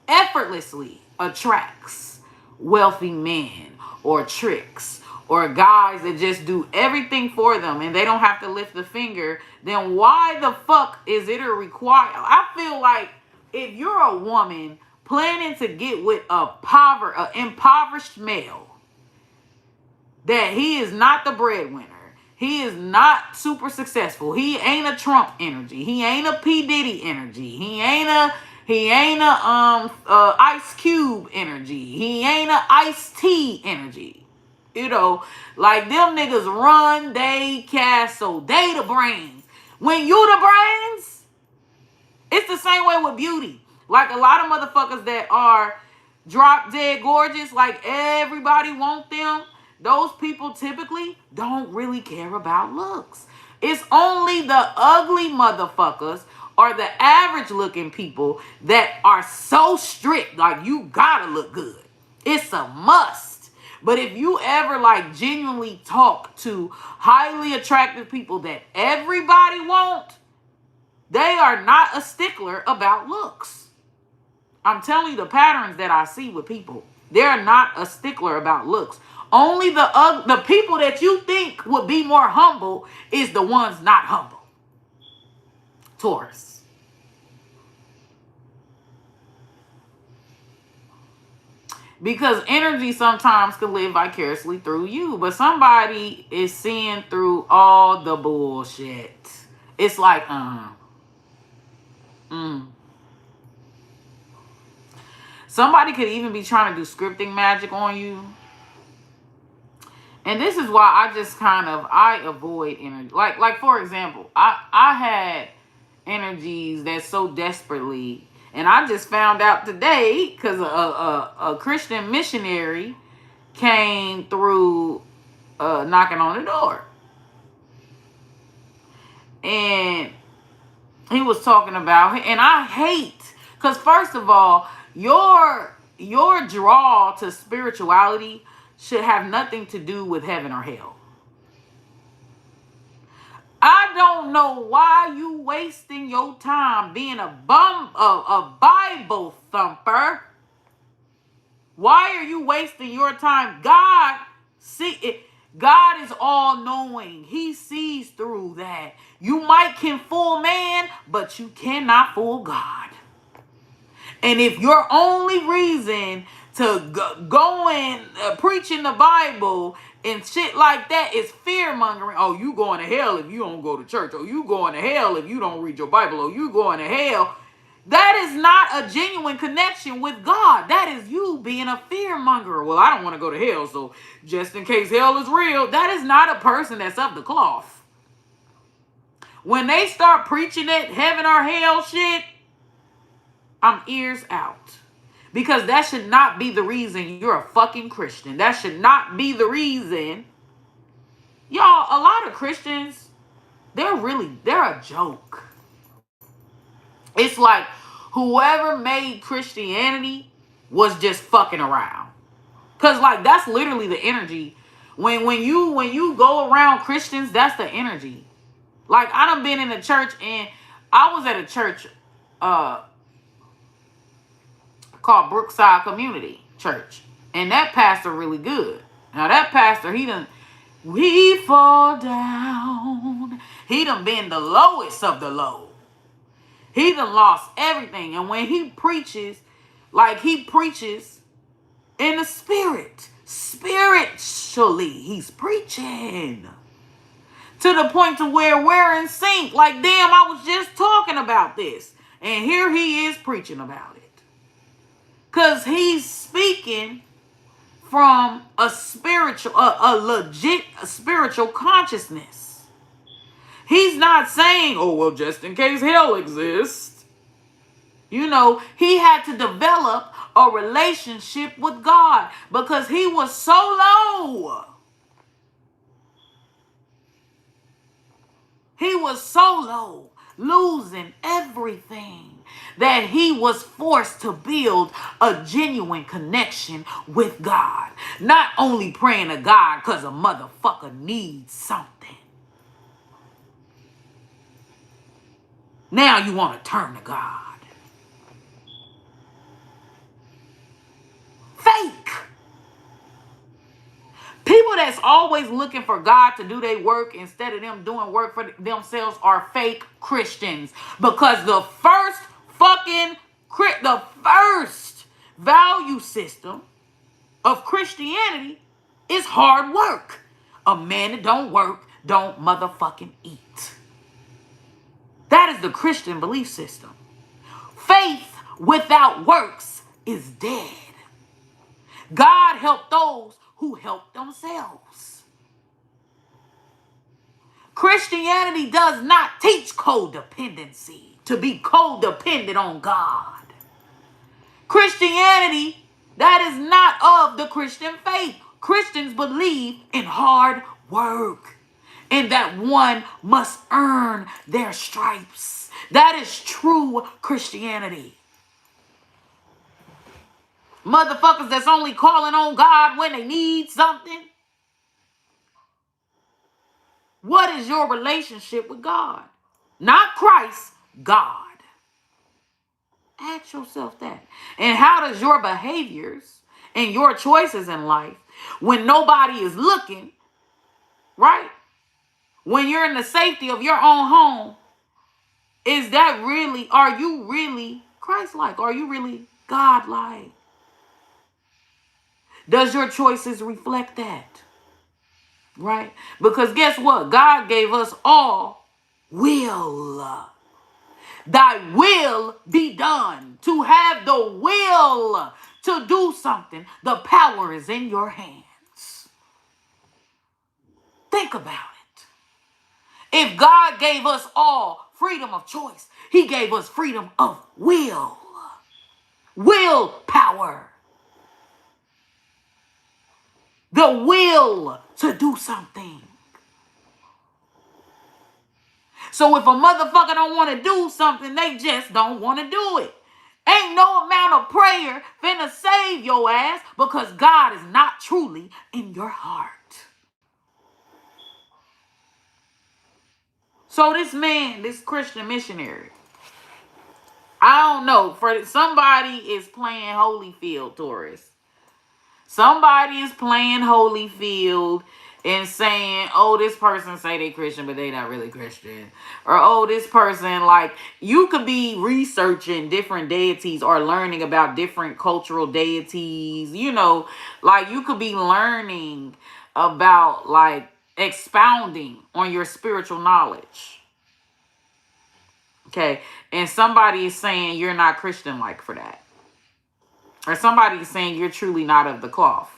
effortlessly attracts wealthy men or tricks or guys that just do everything for them and they don't have to lift the finger, then why the fuck is it a require? I feel like if you're a woman planning to get with an impoverished male, that he is not the breadwinner, he is not super successful, he ain't a Trump energy, he ain't a P. Diddy energy, he ain't a Ice Cube energy, he ain't a Ice-T energy. You know, like them niggas run they castle, they the brains. When you the brains, it's the same way with beauty. Like a lot of motherfuckers that are drop dead gorgeous, like everybody want them. Those people typically don't really care about looks. It's only the ugly motherfuckers or the average looking people that are so strict, like you gotta look good. It's a must. But if you ever like genuinely talk to highly attractive people that everybody want, they are not a stickler about looks. I'm telling you the patterns that I see with people. They're not a stickler about looks. Only the people that you think would be more humble is the ones not humble. Taurus. Because energy sometimes can live vicariously through you, but somebody is seeing through all the bullshit. It's like, Somebody could even be trying to do scripting magic on you. And this is why I avoid energy. Like for example, I had energies that so desperately, and I just found out today because a Christian missionary came through knocking on the door. And he was talking about, and I hate, because first of all, your draw to spirituality should have nothing to do with heaven or hell. I don't know why you wasting your time being a Bible thumper. Why are you wasting your time? God See it. God is all knowing. He sees through that. You might can fool man, but you cannot fool God. And if your only reason to go and preaching the Bible and shit like that is fear mongering, oh, you going to hell if you don't go to church, or you going to hell if you don't read your Bible, or you going to hell, that is not a genuine connection with God. That is you being a fear monger. Well, I don't want to go to hell, so just in case hell is real, that is not a person that's of the cloth. When they start preaching that heaven or hell shit, I'm ears out. Because that should not be the reason you're a fucking Christian. That should not be the reason. Y'all, a lot of Christians, they're a joke. It's like whoever made Christianity was just fucking around. Cause like that's literally the energy. When you go around Christians, that's the energy. Like I done been in a church, and I was at a church called Brookside Community Church. And that pastor really good. Now that pastor, we fall down. He done been the lowest of the low. He done lost everything. And when he preaches, like he preaches in the spirit. Spiritually, he's preaching. To the point to where we're in sync. Like, damn, I was just talking about this. And here he is preaching about it. Because he's speaking from a spiritual, a legit spiritual consciousness. He's not saying, oh, well, just in case hell exists. You know, he had to develop a relationship with God because he was so low. He was so low, losing everything, that he was forced to build a genuine connection with God. Not only praying to God because a motherfucker needs something. Now you want to turn to God. Fake. People that's always looking for God to do their work instead of them doing work for themselves are fake Christians. Because the first value system of Christianity is hard work. A man that don't work don't motherfucking eat. That is the Christian belief system. Faith without works is dead. God helped those who help themselves. Christianity does not teach codependency, to be codependent on God. Christianity, that is not of the Christian faith. Christians believe in hard work and that one must earn their stripes. That is true Christianity. Motherfuckers that's only calling on God when they need something. What is your relationship with God? Not Christ, God. Ask yourself that. And how does your behaviors and your choices in life, when nobody is looking, right? When you're in the safety of your own home, are you really Christ-like? Are you really God-like? Does your choices reflect that? Right? Because guess what? God gave us all will. Thy will be done. To have the will to do something, the power is in your hands. Think about it. If God gave us all freedom of choice, he gave us freedom of will. Willpower. The will to do something. So if a motherfucker don't want to do something, they just don't want to do it. Ain't no amount of prayer finna save your ass because God is not truly in your heart. So this man, this Christian missionary, I don't know, for somebody is playing Holyfield, Taurus. Somebody is playing Holyfield and saying, oh, this person say they Christian, but they not really Christian. Or, oh, this person, like, you could be researching different deities or learning about different cultural deities. You know, like, you could be learning about, like, expounding on your spiritual knowledge. Okay. And somebody is saying you're not Christian-like for that. Or somebody is saying you're truly not of the cloth.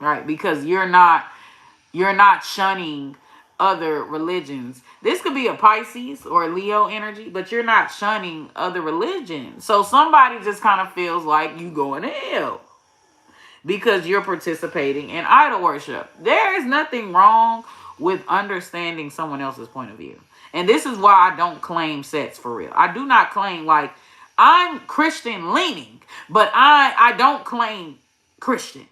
Right? Because you're not shunning other religions. This could be a Pisces or a Leo energy, but you're not shunning other religions. So somebody just kind of feels like you going to hell because you're participating in idol worship. There is nothing wrong with understanding someone else's point of view. And this is why I don't claim sets for real. I do not claim, like, I'm Christian leaning, but I don't claim Christian.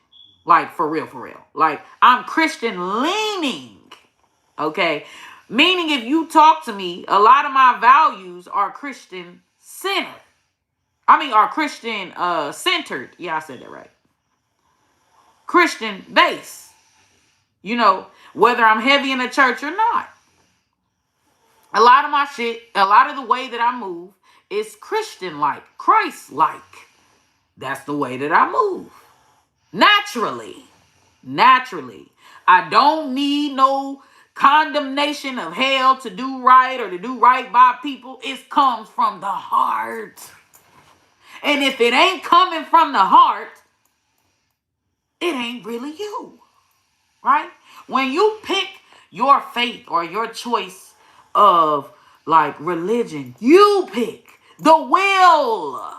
Like, for real, for real. Like, I'm Christian leaning. Okay? Meaning, if you talk to me, a lot of my values are Christian centered. Are Christian centered. Yeah, I said that right. Christian base. You know, whether I'm heavy in the church or not. A lot of my shit, a lot of the way that I move is Christian-like, Christ-like. That's the way that I move. Naturally. I don't need no condemnation of hell to do right or to do right by people. It comes from the heart. And if it ain't coming from the heart, it ain't really you. Right? When you pick your faith or your choice of, like, religion, you pick the will.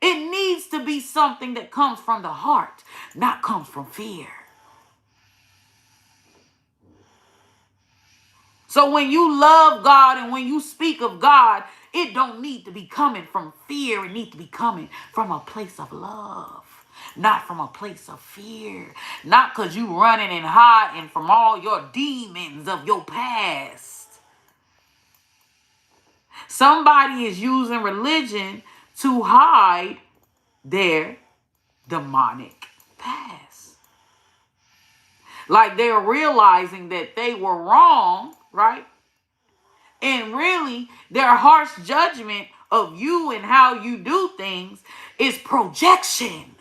It needs to be something that comes from the heart, not comes from fear. So when you love God and when you speak of God, it don't need to be coming from fear. It needs to be coming from a place of love, not from a place of fear. Not because you running and hiding from all your demons of your past. Somebody is using religion to hide their demonic past. Like, they're realizing that they were wrong, right? And really, their harsh judgment of you and how you do things is projection.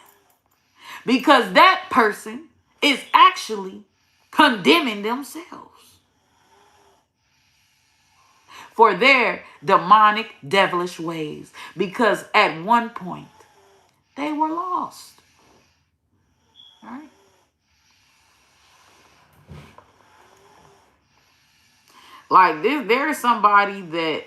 Because that person is actually condemning themselves for their demonic, devilish ways. Because at one point, they were lost. All right? Like, there is somebody that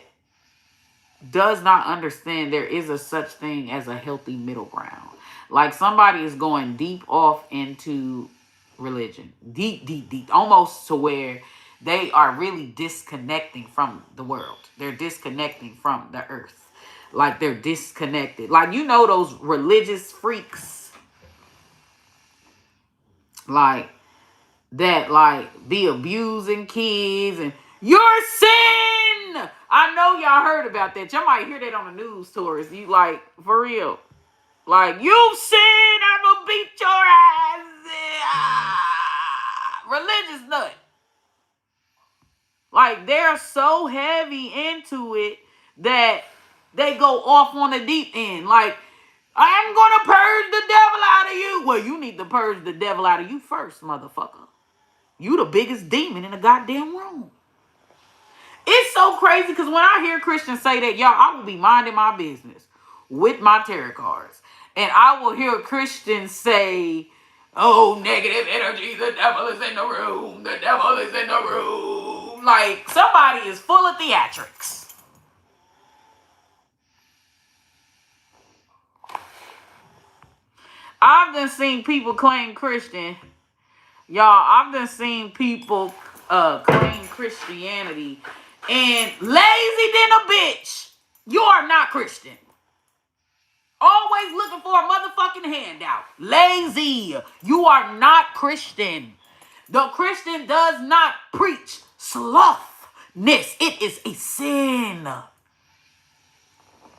does not understand there is a such thing as a healthy middle ground. Like, somebody is going deep off into religion. Deep. Almost to where they are really disconnecting from the world. They're disconnecting from the earth. Like, they're disconnected. Like, you know those religious freaks? Like, that, like, be abusing kids and your sin. I know y'all heard about that. Y'all might hear that on the news, Taurus. You, like, for real. Like, you sin, I'm gonna beat your ass. Religious nut. Like, they're so heavy into it that they go off on the deep end. Like, I'm gonna purge the devil out of you. Well, you need to purge the devil out of you first, motherfucker. You the biggest demon in the goddamn room. It's so crazy because when I hear Christians say that, y'all, I will be minding my business with my tarot cards. And I will hear Christians say, oh, negative energy, the devil is in the room. The devil is in the room. Like, somebody is full of theatrics. I've done seen people claim Christian. Y'all, I've done seen people claim Christianity and lazy than a bitch. You are not Christian. Always looking for a motherfucking handout. Lazy. You are not Christian. The Christian does not preach slothness. It is a sin.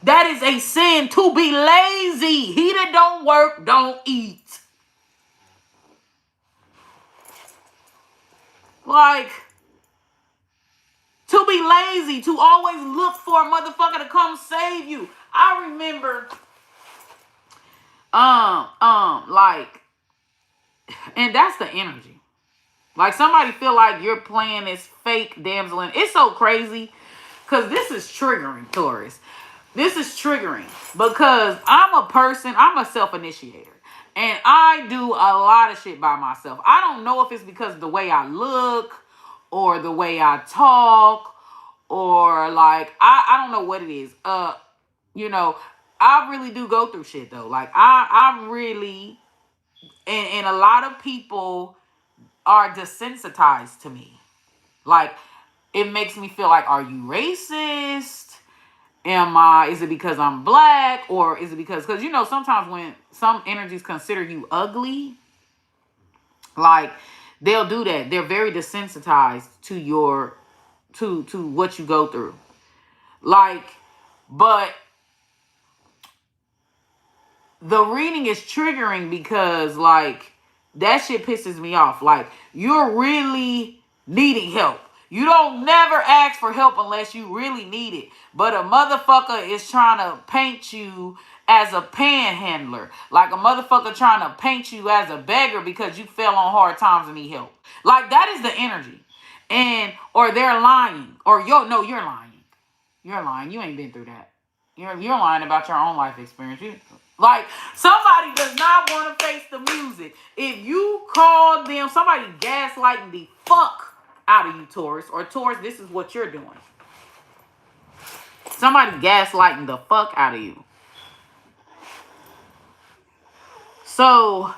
That is a sin to be lazy. He that don't work, don't eat. Like, to be lazy, to always look for a motherfucker to come save you. I remember, like, and that's the energy. Like, somebody feel like you're playing this fake damsel in. It's so crazy, because this is triggering, Taurus. This is triggering, because I'm a self-initiator. And I do a lot of shit by myself. I don't know if it's because of the way I look, or the way I talk, or like, I don't know what it is. You know, I really do go through shit though. Like, I really, and a lot of people are desensitized to me. Like, it makes me feel like, are you racist? Is it because I'm black? Or is it because you know, sometimes when some energies consider you ugly, like, they'll do that. They're very desensitized to to what you go through. Like, but the reading is triggering because, like, that shit pisses me off. Like, you're really needing help. You don't never ask for help unless you really need it. But a motherfucker is trying to paint you as a panhandler. Like, a motherfucker trying to paint you as a beggar because you fell on hard times and need help. Like, that is the energy. Or they're lying. Or, you're lying. You're lying. You ain't been through that. You're lying about your own life experience. Like, somebody does not want to face the music. If you call them, somebody gaslighting the fuck out of you, Taurus. Or Taurus, this is what you're doing. Somebody gaslighting the fuck out of you. So,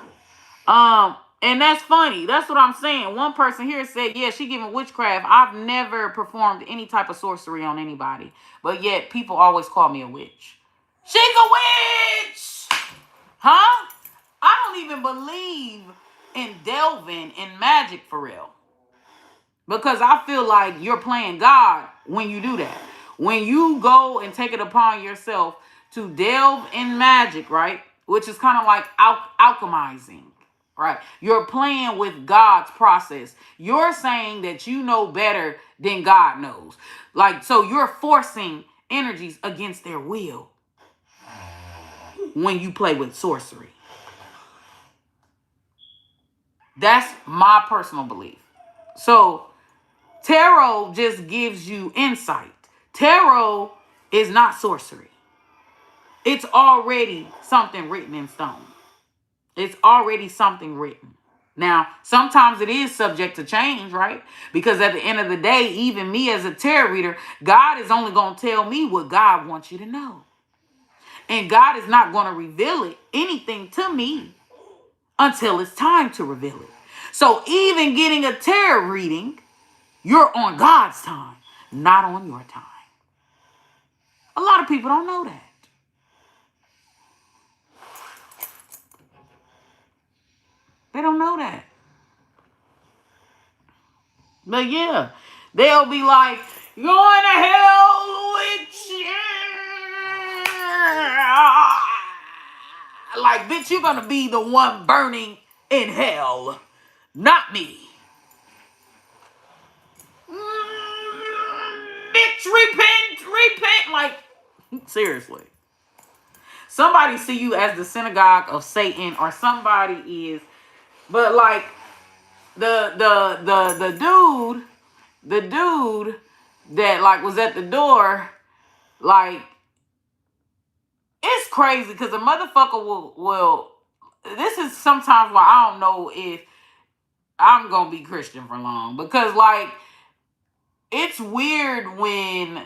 and that's funny. That's what I'm saying. One person here said, yeah, she giving witchcraft. I've never performed any type of sorcery on anybody. But yet, people always call me a witch. She's a witch! Huh? I don't even believe in delving in magic for real. Because I feel like you're playing God when you do that. When you go and take it upon yourself to delve in magic, right? Which is kind of like alchemizing, right? You're playing with God's process. You're saying that you know better than God knows. Like, so you're forcing energies against their will when you play with sorcery. That's my personal belief. So, tarot just gives you insight. Tarot is not sorcery. It's already something written in stone. It's already something written. Now, sometimes it is subject to change, right? Because at the end of the day, even me as a tarot reader, God is only going to tell me what God wants you to know. And God is not going to reveal anything to me until it's time to reveal it. So even getting a tarot reading, you're on God's time, not on your time. A lot of people don't know that. They don't know that. But yeah, they'll be like, you're going to hell, witch. Like, bitch, you're going to be the one burning in hell, not me. Bitch, repent. Like, seriously. Somebody see you as the synagogue of Satan, or somebody is, but like the dude that like was at the door, like, it's crazy because a motherfucker will. This is sometimes why I don't know if I'm gonna be Christian for long, because like, it's weird when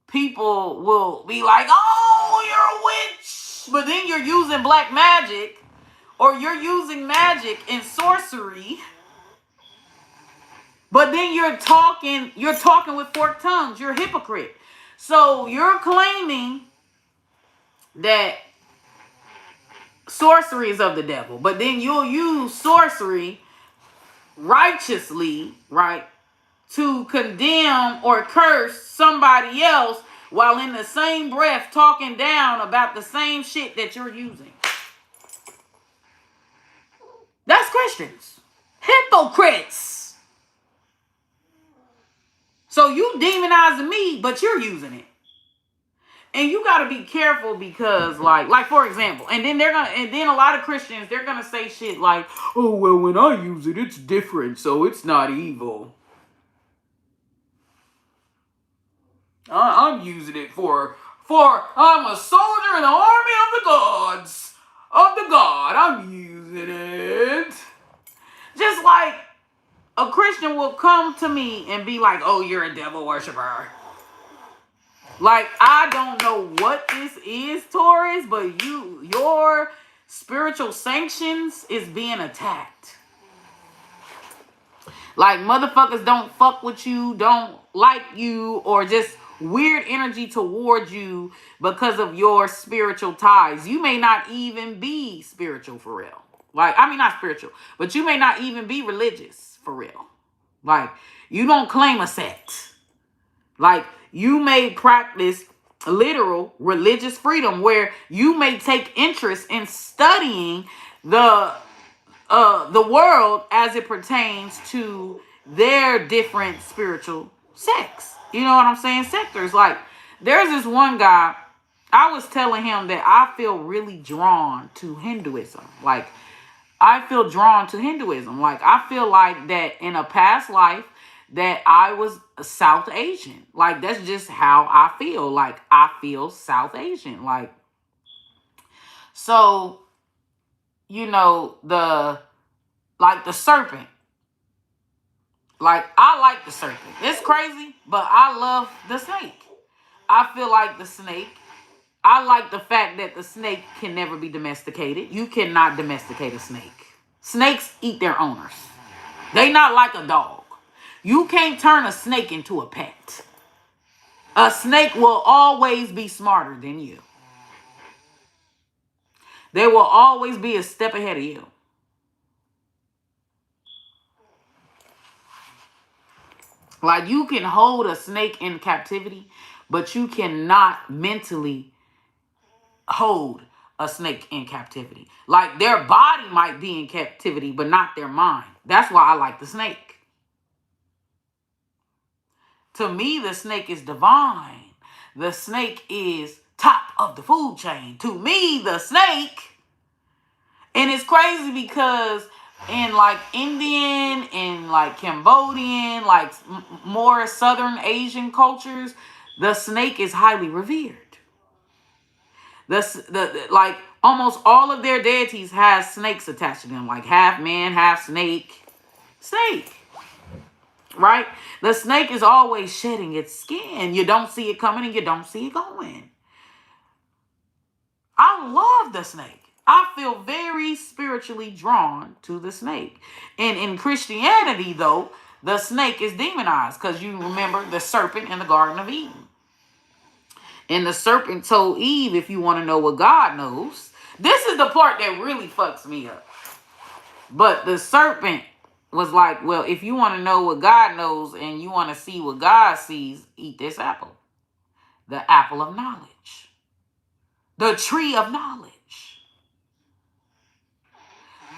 people will be like, oh, you're a witch, but then you're using black magic, or you're using magic and sorcery, but then you're talking with forked tongues. You're a hypocrite. So you're claiming that sorcery is of the devil, but then you'll use sorcery righteously, right, to condemn or curse somebody else, while in the same breath talking down about the same shit that you're using. That's Christians. Hypocrites. So you demonizing me, but you're using it. And you got to be careful because like for example, and then a lot of Christians, they're going to say shit like, "Oh, well, when I use it, it's different, so it's not evil. I'm using it for I'm a soldier in the army of the gods, of the God. I'm using it." Just like a Christian will come to me and be like, "Oh, you're a devil worshiper." Like, I don't know what this is, Taurus, but your spiritual sanctions is being attacked. Like, motherfuckers don't fuck with you, don't like you, or just weird energy towards you because of your spiritual ties. You may not even be spiritual for real. Like, I mean, not spiritual, but you may not even be religious for real. Like, you don't claim a sect. Like, you may practice literal religious freedom where you may take interest in studying the world as it pertains to their different spiritual sects. You know what I'm saying? Sectors. Like, there's this one guy, I was telling him that I feel really drawn to Hinduism. Like, I feel drawn to Hinduism. Like, I feel like that in a past life that I was South Asian. Like, that's just how I feel. Like, I feel South Asian. Like, so, you know, the serpent. Like, I like the serpent. It's crazy, but I love the snake. I feel like the snake. I like the fact that the snake can never be domesticated. You cannot domesticate a snake. Snakes eat their owners. They not like a dog. You can't turn a snake into a pet. A snake will always be smarter than you. They will always be a step ahead of you. Like, you can hold a snake in captivity, but you cannot mentally hold a snake in captivity. Like, their body might be in captivity, but not their mind. That's why I like the snake. To me, the snake is divine. The snake is top of the food chain. To me, the snake. And it's crazy because in like Indian and like Cambodian, like more Southern Asian cultures, the snake is highly revered. Like almost all of their deities has snakes attached to them, like half man, half snake. Snake. Right? The snake is always shedding its skin. You don't see it coming and you don't see it going. I love the snake. I feel very spiritually drawn to the snake. And in Christianity, though, the snake is demonized because you remember the serpent in the Garden of Eden. And the serpent told Eve, if you want to know what God knows, this is the part that really fucks me up. But the serpent was like, well, if you want to know what God knows and you want to see what God sees, eat this apple. The apple of knowledge. The tree of knowledge.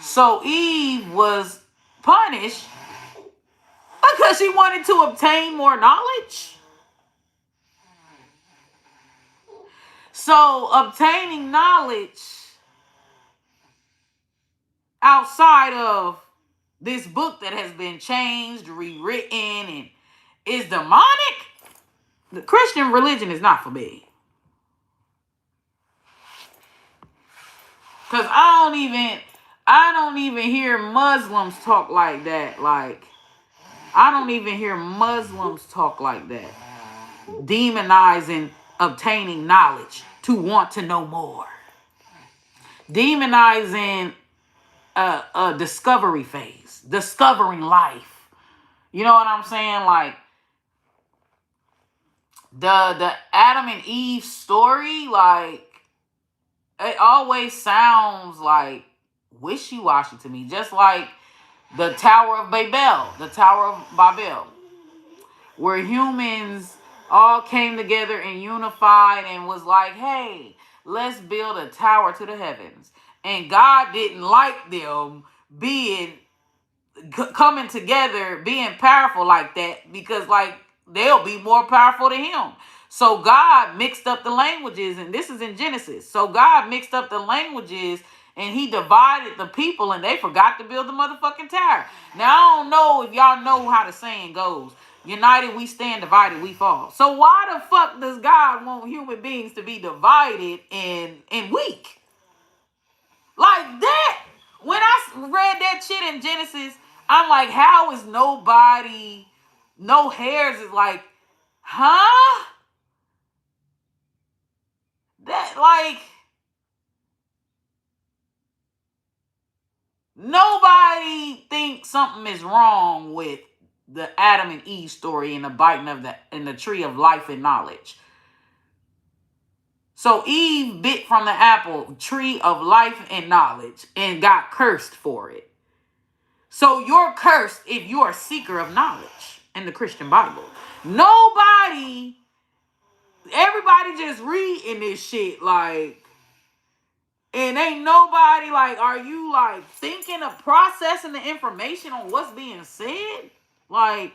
So Eve was punished because she wanted to obtain more knowledge. So obtaining knowledge outside of this book that has been changed, rewritten, and is demonic, the Christian religion is not for me. Because I don't even hear Muslims talk like that. Like, I don't even hear Muslims talk like that. Demonizing obtaining knowledge to want to know more. Demonizing a discovery phase. Discovering life. You know what I'm saying? Like, the Adam and Eve story, like, it always sounds like wishy-washy to me. Just like the Tower of Babel, where humans all came together and unified and was like, hey, let's build a tower to the heavens. And God didn't like them coming together, being powerful like that, because like they'll be more powerful than him. So God mixed up the languages, and this is in Genesis. So God mixed up the languages, and he divided the people, and they forgot to build the motherfucking tower. Now, I don't know if y'all know how the saying goes. United we stand, divided we fall. So why the fuck does God want human beings to be divided and weak? Like that. When I read that shit in Genesis, I'm like, how is nobody, no hairs is like, huh? That, like, nobody thinks something is wrong with the Adam and Eve story and the biting of the tree of life and knowledge. So Eve bit from the apple, tree of life and knowledge, and got cursed for it. So you're cursed if you're a seeker of knowledge in the Christian Bible. Everybody just reading this shit, like, and ain't nobody, like, are you, like, thinking of processing the information on what's being said? Like,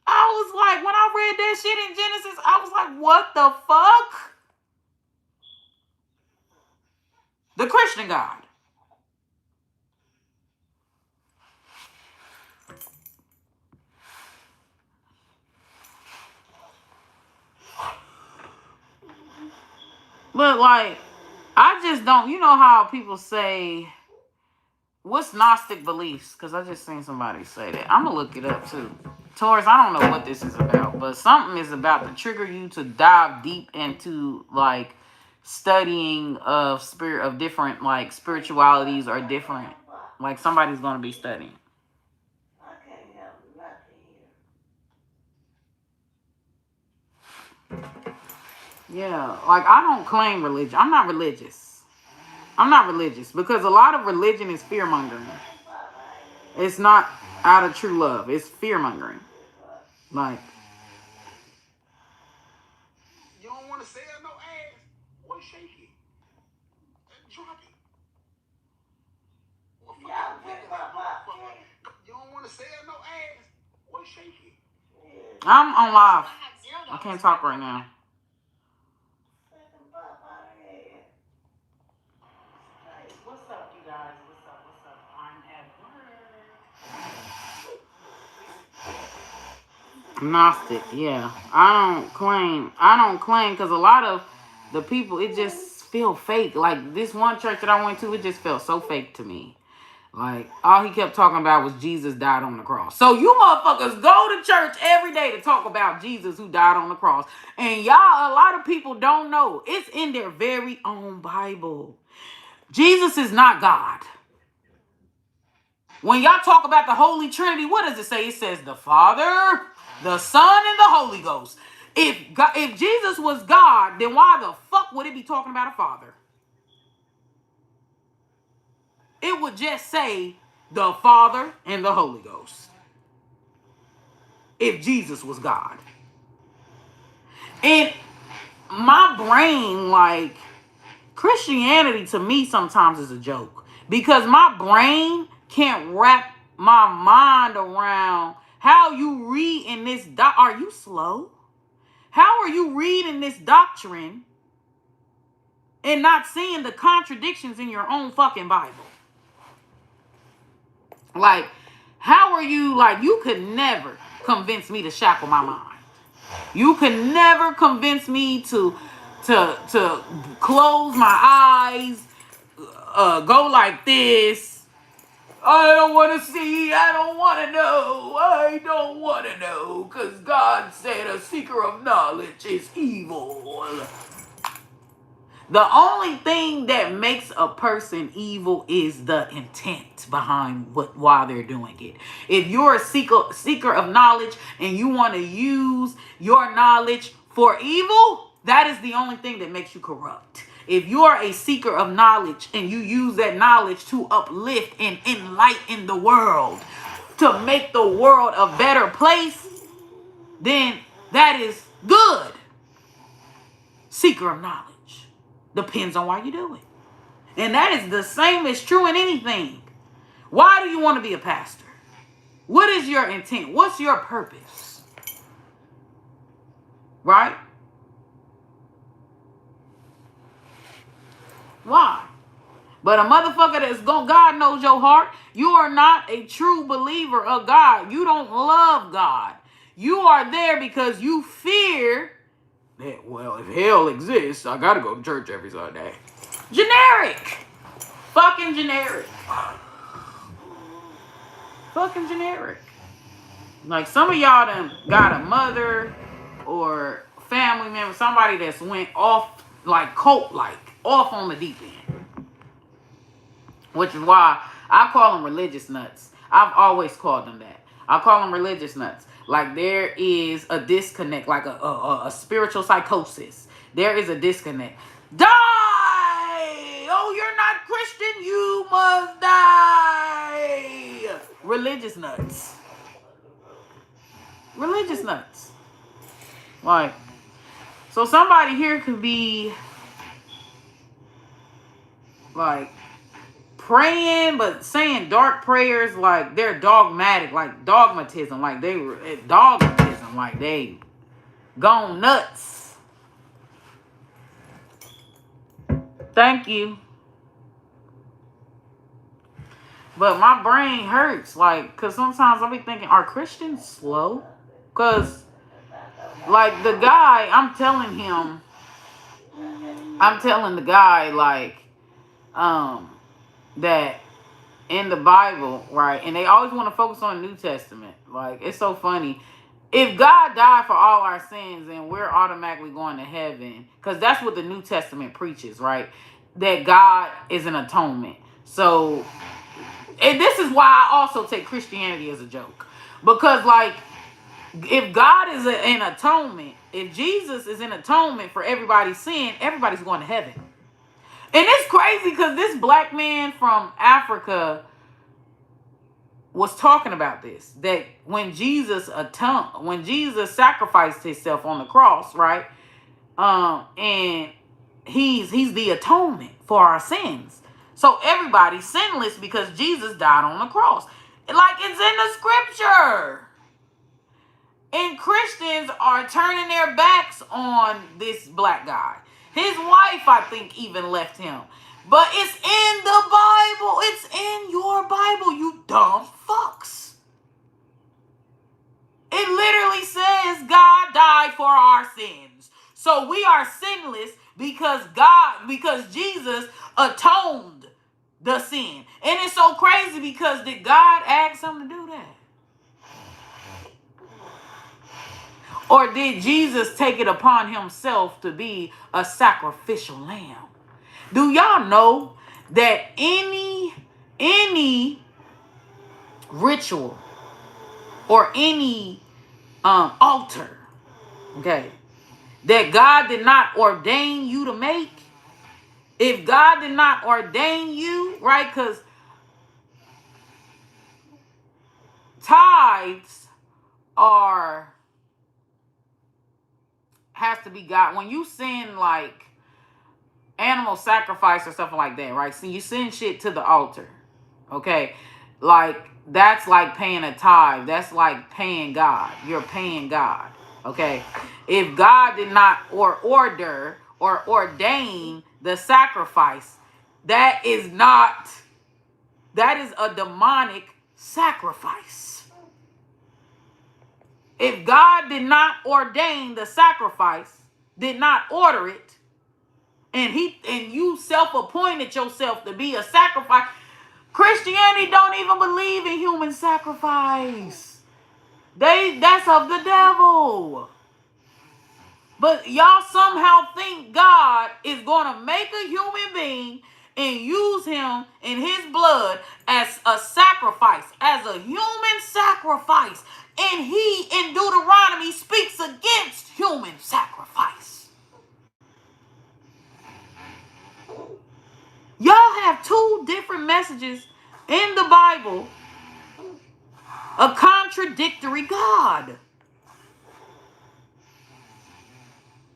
I was like, when I read that shit in Genesis, I was like, what the fuck? The Christian God. But, like, I just don't, you know how people say, what's Gnostic beliefs? Because I just seen somebody say that. I'm going to look it up, too. Taurus, I don't know what this is about, but something is about to trigger you to dive deep into, like, studying of different, like, spiritualities or different, like, somebody's going to be studying. Yeah, like, I don't claim religion. I'm not religious because a lot of religion is fear mongering. It's not out of true love. It's fear mongering. Like, you don't want to sell no ass? Well, shake it. Drop it. Well, you don't want to sell no ass? Well, shake it. I'm on live. I can't talk right now. What's up, you guys? What's up? I'm at work. Gnostic, yeah. I don't claim because a lot of the people, it just feel fake. Like this one church that I went to, it just felt so fake to me. Like, all he kept talking about was Jesus died on the cross. So you motherfuckers go to church every day to talk about Jesus who died on the cross. And y'all, a lot of people don't know. It's in their very own Bible. Jesus is not God. When y'all talk about the Holy Trinity, what does it say? It says the Father, the Son, and the Holy Ghost. If Jesus was God, then why the fuck would it be talking about a Father? It would just say the Father and the Holy Ghost. If Jesus was God. And my brain, like, Christianity to me sometimes is a joke. Because my brain can't wrap my mind around how you read in this. Are you slow? How are you reading this doctrine and not seeing the contradictions in your own fucking Bible? Like, how are you, like, you could never convince me to shackle my mind. You could never convince me to close my eyes, go like this. I don't want to see, I don't want to know, I don't want to know, because God said a seeker of knowledge is evil. The only thing that makes a person evil is the intent behind why they're doing it. If you're a seeker of knowledge and you want to use your knowledge for evil, that is the only thing that makes you corrupt. If you are a seeker of knowledge and you use that knowledge to uplift and enlighten the world, to make the world a better place, then that is good. Seeker of knowledge. Depends on why you do it. And that is the same as true in anything. Why do you want to be a pastor? What is your intent? What's your purpose? Right? Why? But a motherfucker that's going, God knows your heart. You are not a true believer of God. You don't love God. You are there because you fear that, well, if hell exists, I gotta go to church every Sunday. Generic. Fucking generic. Fucking generic. Like some of y'all done got a mother or family member, somebody that's went off like cult-like, off on the deep end. Which is why I call them religious nuts. I've always called them that. I call them religious nuts. Like there is a disconnect, like a spiritual psychosis. There is a disconnect. Die! Oh, you're not Christian. You must die. Religious nuts. Religious nuts. Like, so somebody here could be like praying but saying dark prayers, like they're dogmatic, like dogmatism, like they were dogmatism, like they gone nuts. Thank you. But my brain hurts, like, cause sometimes I'll be thinking, are Christians slow? Cause like the guy, I'm telling the guy like that in the Bible, right? And they always want to focus on the New Testament. Like, it's so funny. If God died for all our sins and we're automatically going to heaven, because that's what the New Testament preaches, right? That God is an atonement. So, and this is why I also take Christianity as a joke. Because, like, if God is an atonement, if Jesus is an atonement for everybody's sin, everybody's going to heaven. And it's crazy because this black man from Africa was talking about this. That when Jesus sacrificed himself on the cross, right? And he's the atonement for our sins. So everybody's sinless because Jesus died on the cross. Like it's in the scripture. And Christians are turning their backs on this black guy. His wife, I think, even left him. But it's in the Bible. It's in your Bible, you dumb fucks. It literally says God died for our sins. So we are sinless because Jesus atoned the sin. And it's so crazy because did God ask him to do that? Or did Jesus take it upon himself to be a sacrificial lamb? Do y'all know that any ritual or any altar, okay, that God did not ordain you to make, if God did not ordain you, right, because tithes has to be God. When you send like animal sacrifice or something like that, right? So you send shit to the altar, okay? Like that's like paying a tithe. That's like paying God. You're paying God, okay? If God did not order or ordain the sacrifice, that is a demonic sacrifice. If God did not ordain the sacrifice, did not order it, and you self-appointed yourself to be a sacrifice, Christianity don't even believe in human sacrifice. That's of the devil. But y'all somehow think God is going to make a human being and use him and his blood as a sacrifice, as a human sacrifice. And he, in Deuteronomy, speaks against human sacrifice. Y'all have two different messages in the Bible, a contradictory God.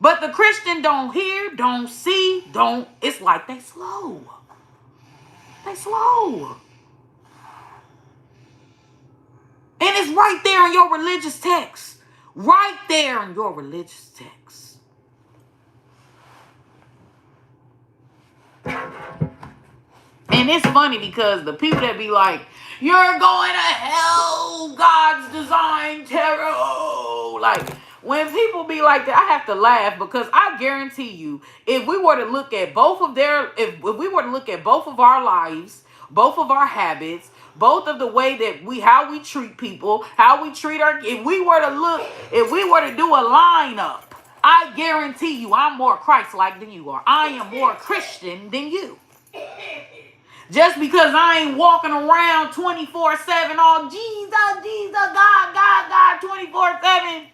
But the Christian don't hear, don't see, it's like they slow. They slow. And it's right there in your religious text. Right there in your religious text. And it's funny because the people that be like, you're going to hell, God's design tarot. Like, when people be like that, I have to laugh because I guarantee you, if we were to look at both of if we were to look at both of our lives, both of our habits, both of the way that how we treat people, how we treat if we were to do a lineup, I guarantee you I'm more Christ-like than you are. I am more Christian than you. Just because I ain't walking around 24/7 all Jesus, God 24/7.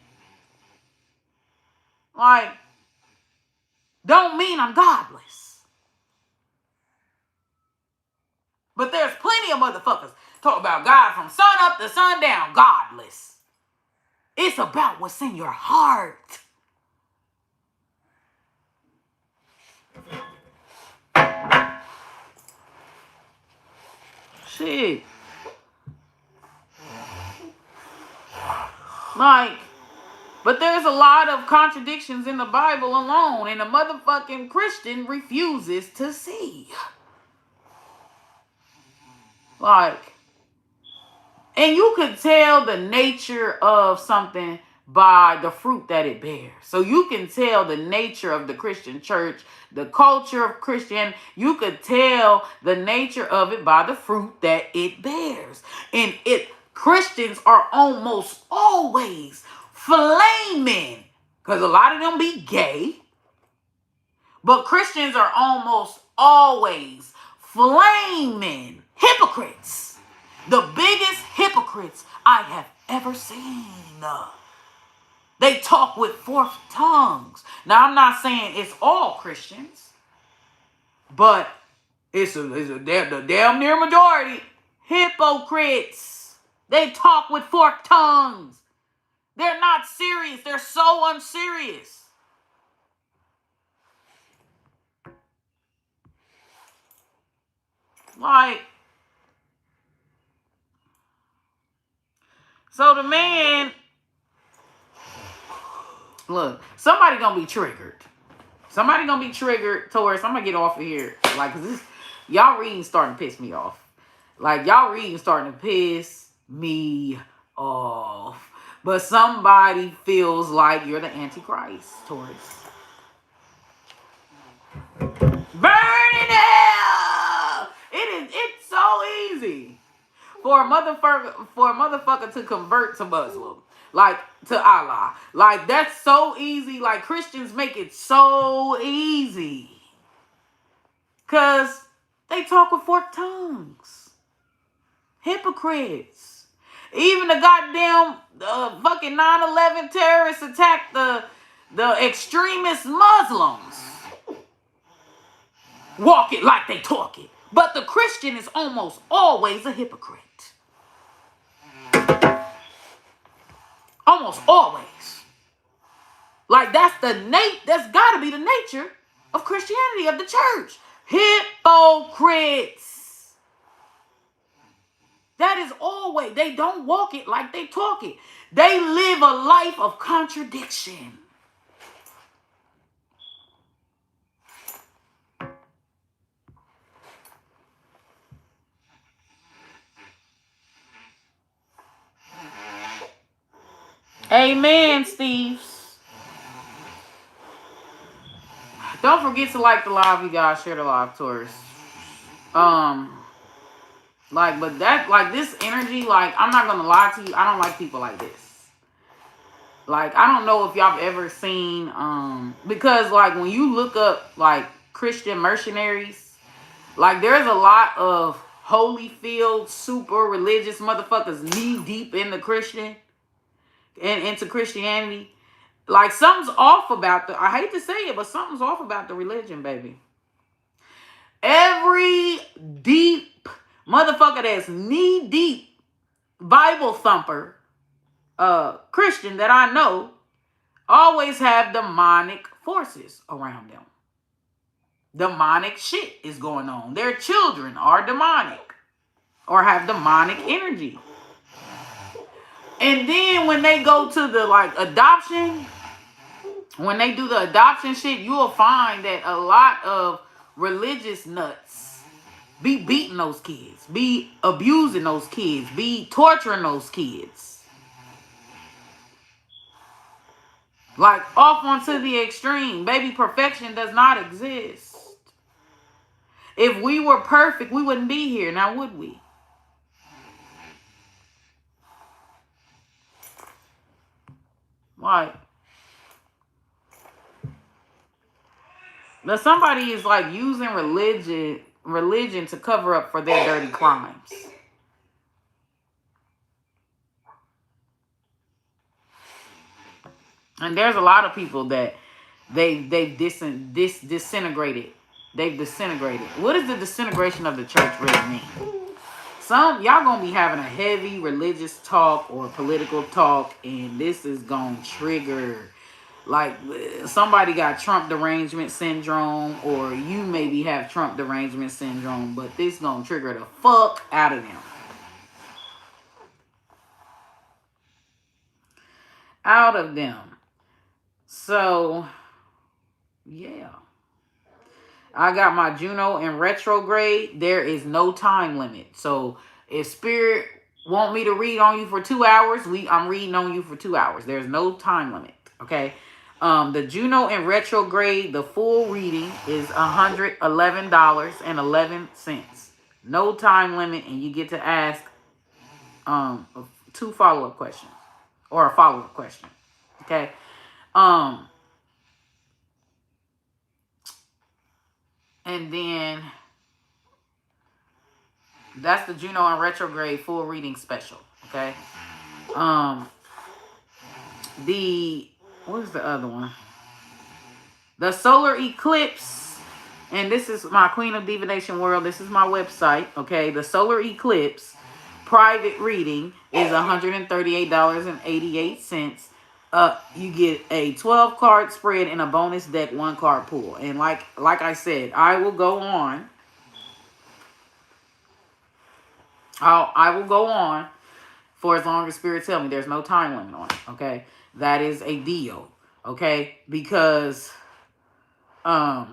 Like, don't mean I'm godless. But there's plenty of motherfuckers talk about God from sun up to sundown, godless. It's about what's in your heart. Shit. Like, but there's a lot of contradictions in the Bible alone, and the motherfucking Christian refuses to see. Like, and you could tell the nature of something by the fruit that it bears. So you can tell the nature of the Christian church, the culture of Christianity. You could tell the nature of it by the fruit that it bears. And Christians are almost always flaming, because a lot of them be gay, but Christians are almost always flaming hypocrites. The biggest hypocrites I have ever seen. They talk with forked tongues. Now, I'm not saying it's all Christians, but it's the damn near majority. Hypocrites. They talk with forked tongues. They're not serious. They're so unserious. Like, so the man, look, somebody gonna be triggered. Somebody gonna be triggered, Taurus. I'm gonna get off of here. Like, cause y'all reading starting to piss me off. Like, y'all reading starting to piss me off. But somebody feels like you're the Antichrist, Taurus. Burn in hell! It's so easy for a motherfucker to convert to Muslim. Like, to Allah. Like, that's so easy. Like, Christians make it so easy. Because they talk with forked tongues. Hypocrites. Even the goddamn fucking 9/11 terrorists attacked the extremist Muslims. Walk it like they talk it. But the Christian is almost always a hypocrite. Almost always. Like, that's gotta be the nature of Christianity, of the church. Hypocrites. That is always, they don't walk it like they talk it. They live a life of contradiction. Amen, Steve. Don't forget to like the live, you guys. Share the live, Taurus. Like, but that, like, this energy, like, I'm not gonna lie to you, I don't like people like this. Like, I don't know if y'all have ever seen, because, like, when you look up, like, Christian mercenaries, like, there's a lot of Holyfield, super religious motherfuckers knee deep in the Christian, and into Christianity. Like, something's off about I hate to say it, but something's off about the religion, baby. Every deep motherfucker that's knee deep Bible thumper Christian that I know always have demonic forces around them. Demonic shit is going on. Their children are demonic or have demonic energy. And then when they go to the like adoption, when they do the adoption shit, you'll find that a lot of religious nuts be beating those kids, be abusing those kids, be torturing those kids. Like off onto the extreme. Baby, perfection does not exist. If we were perfect, we wouldn't be here. Now, would we? Like, now somebody is like using religion to cover up for their dirty crimes. And there's a lot of people that they've disintegrated. They've disintegrated. What does the disintegration of the church really mean? Some y'all gonna be having a heavy religious talk or political talk, and this is gonna trigger like somebody got Trump derangement syndrome, or you maybe have Trump derangement syndrome, but this gonna trigger the fuck out of them. Out of them. So, yeah. I got my Juno in retrograde. There is no time limit. So, if Spirit want me to read on you for 2 hours, I'm reading on you for 2 hours. There's no time limit, okay? The Juno in retrograde, the full reading is $111.11. No time limit, and you get to ask 2 follow-up questions. Or a follow-up question, okay? And then that's the Juno in retrograde full reading special, okay? What is the other one? The solar eclipse, and this is my Queen of Divination World. This is my website, okay? The solar eclipse private reading is $138.88. You get a 12 card spread and a bonus deck 1 card pool. And like I said, I will go on. I will go on for as long as Spirit tell me. There's no time limit on it. Okay, that is a deal. Okay, because let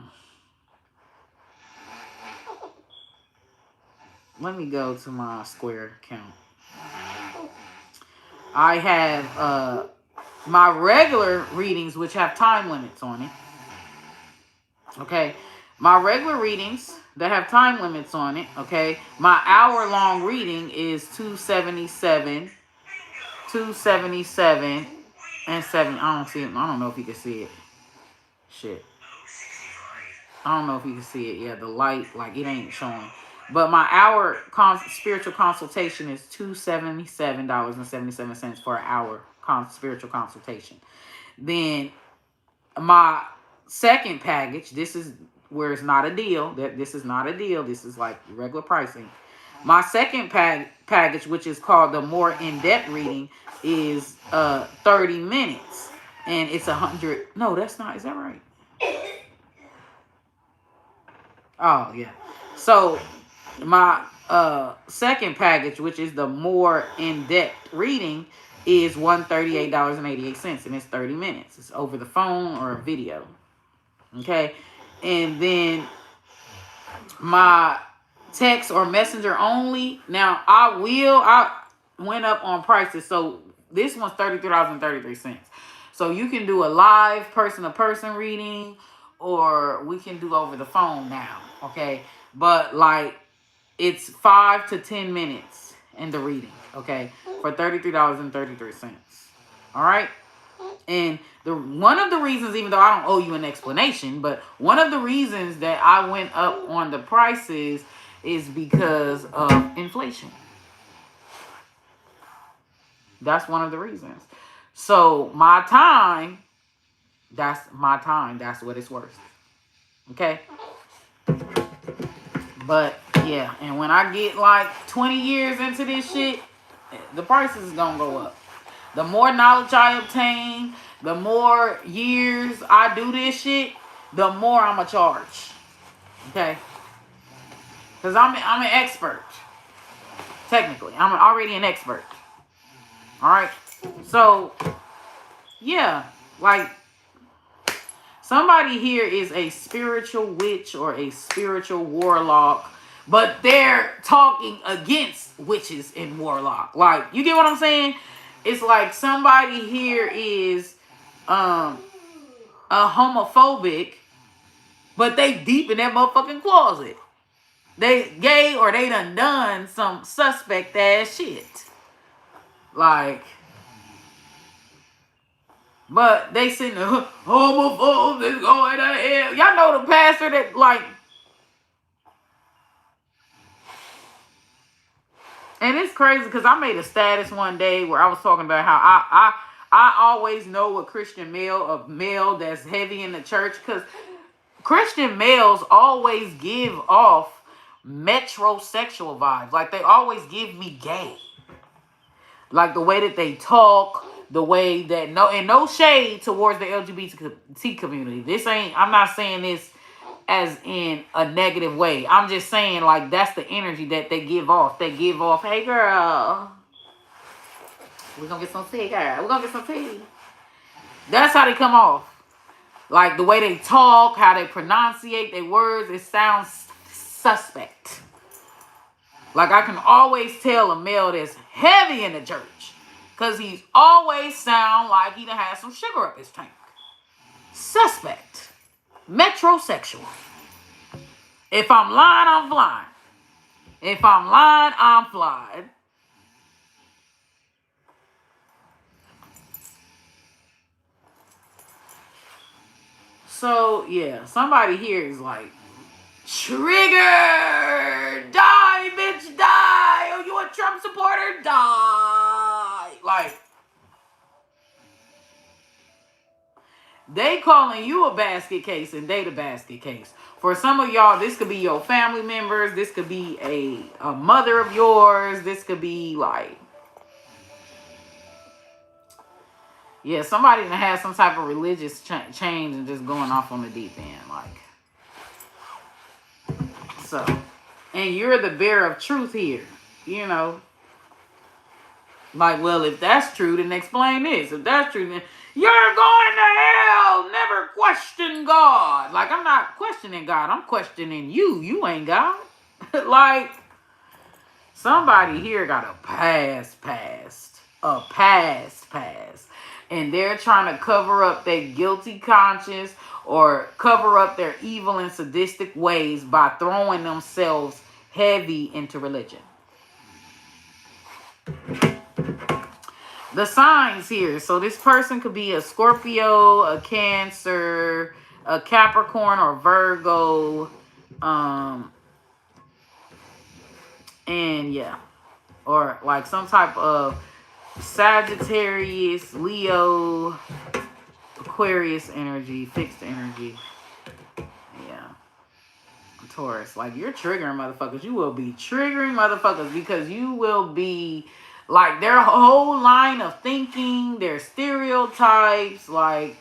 me go to my Square account. I have my regular readings, which have time limits on it. Okay, my regular readings that have time limits on it. Okay, my hour-long reading is $277 and 7. I don't see it. I don't know if you can see it. Shit. I don't know if you can see it. Yeah, the light, like it ain't showing. But my hour spiritual consultation is $277.77 for an hour spiritual consultation. Then my second package, this is where it's not a deal. This is not a deal. This is like regular pricing. My second package, which is called the more in-depth reading, is 30 minutes. And it's 100. No, that's not. Is that right? Oh, yeah. So my second package, which is the more in-depth reading, is $138.88, and it's 30 minutes. It's over the phone or a video. Okay? And then my text or messenger only. Now, I went up on prices. So this one's $33.33. So you can do a live person-to-person reading, or we can do over the phone now. Okay? But like, it's 5 to 10 minutes in the reading, okay, for $33.33. All right? And one of the reasons, even though I don't owe you an explanation, but one of the reasons that I went up on the prices is because of inflation. That's one of the reasons. So my time, that's my time. That's what it's worth. Okay? But yeah, and when I get like 20 years into this shit, the prices is gonna go up. The more knowledge I obtain, the more years I do this shit, the more I'm gonna charge. Okay? Because I'm an expert. Technically, I'm already an expert. All right. So, yeah, like somebody here is a spiritual witch or a spiritual warlock, but they're talking against witches and warlock. Like, you get what I'm saying? It's like somebody here is a homophobic, but they deep in that motherfucking closet. They gay or they done some suspect ass shit. Like, but they sitting there, homophobes is going to hell. Y'all know the pastor that, like, and it's crazy because I made a status one day where I was talking about how I always know a Christian male, a male that's heavy in the church, because Christian males always give off metrosexual vibes. Like, they always give me gay. Like, the way that they talk, the way that, no shade towards the LGBT community. This ain't, I'm not saying this as in a negative way. I'm just saying, like, that's the energy that they give off. They give off, hey girl, we're gonna get some tea, girl. We're gonna get some tea. That's how they come off. Like, the way they talk, how they pronunciate their words, it sounds suspect. Like, I can always tell a male that's heavy in the church, because he's always sound like he done had some sugar up his tank. Suspect. Metrosexual. If I'm lying, I'm flying. If I'm lying, I'm flying. So, yeah, somebody here is like, trigger! Die, bitch, die! Oh, you a Trump supporter? Die! Like, they calling you a basket case and they the basket case. For some of y'all, this could be your family members. This could be a mother of yours. This could be like, yeah, somebody that has some type of religious change and just going off on the deep end. Like, so, and you're the bearer of truth here, you know. Like, well, if that's true, then explain this. If that's true, then you're going to hell. Never question God. Like, I'm not questioning God. I'm questioning you. You ain't God. Like, somebody here got a past. A past. And they're trying to cover up their guilty conscience or cover up their evil and sadistic ways by throwing themselves heavy into religion. The signs here. So this person could be a Scorpio, a Cancer, a Capricorn, or Virgo. And yeah. Or like some type of Sagittarius, Leo, Aquarius energy, fixed energy. Yeah. Taurus. Like, you're triggering motherfuckers. You will be triggering motherfuckers because you will be like their whole line of thinking, their stereotypes, like,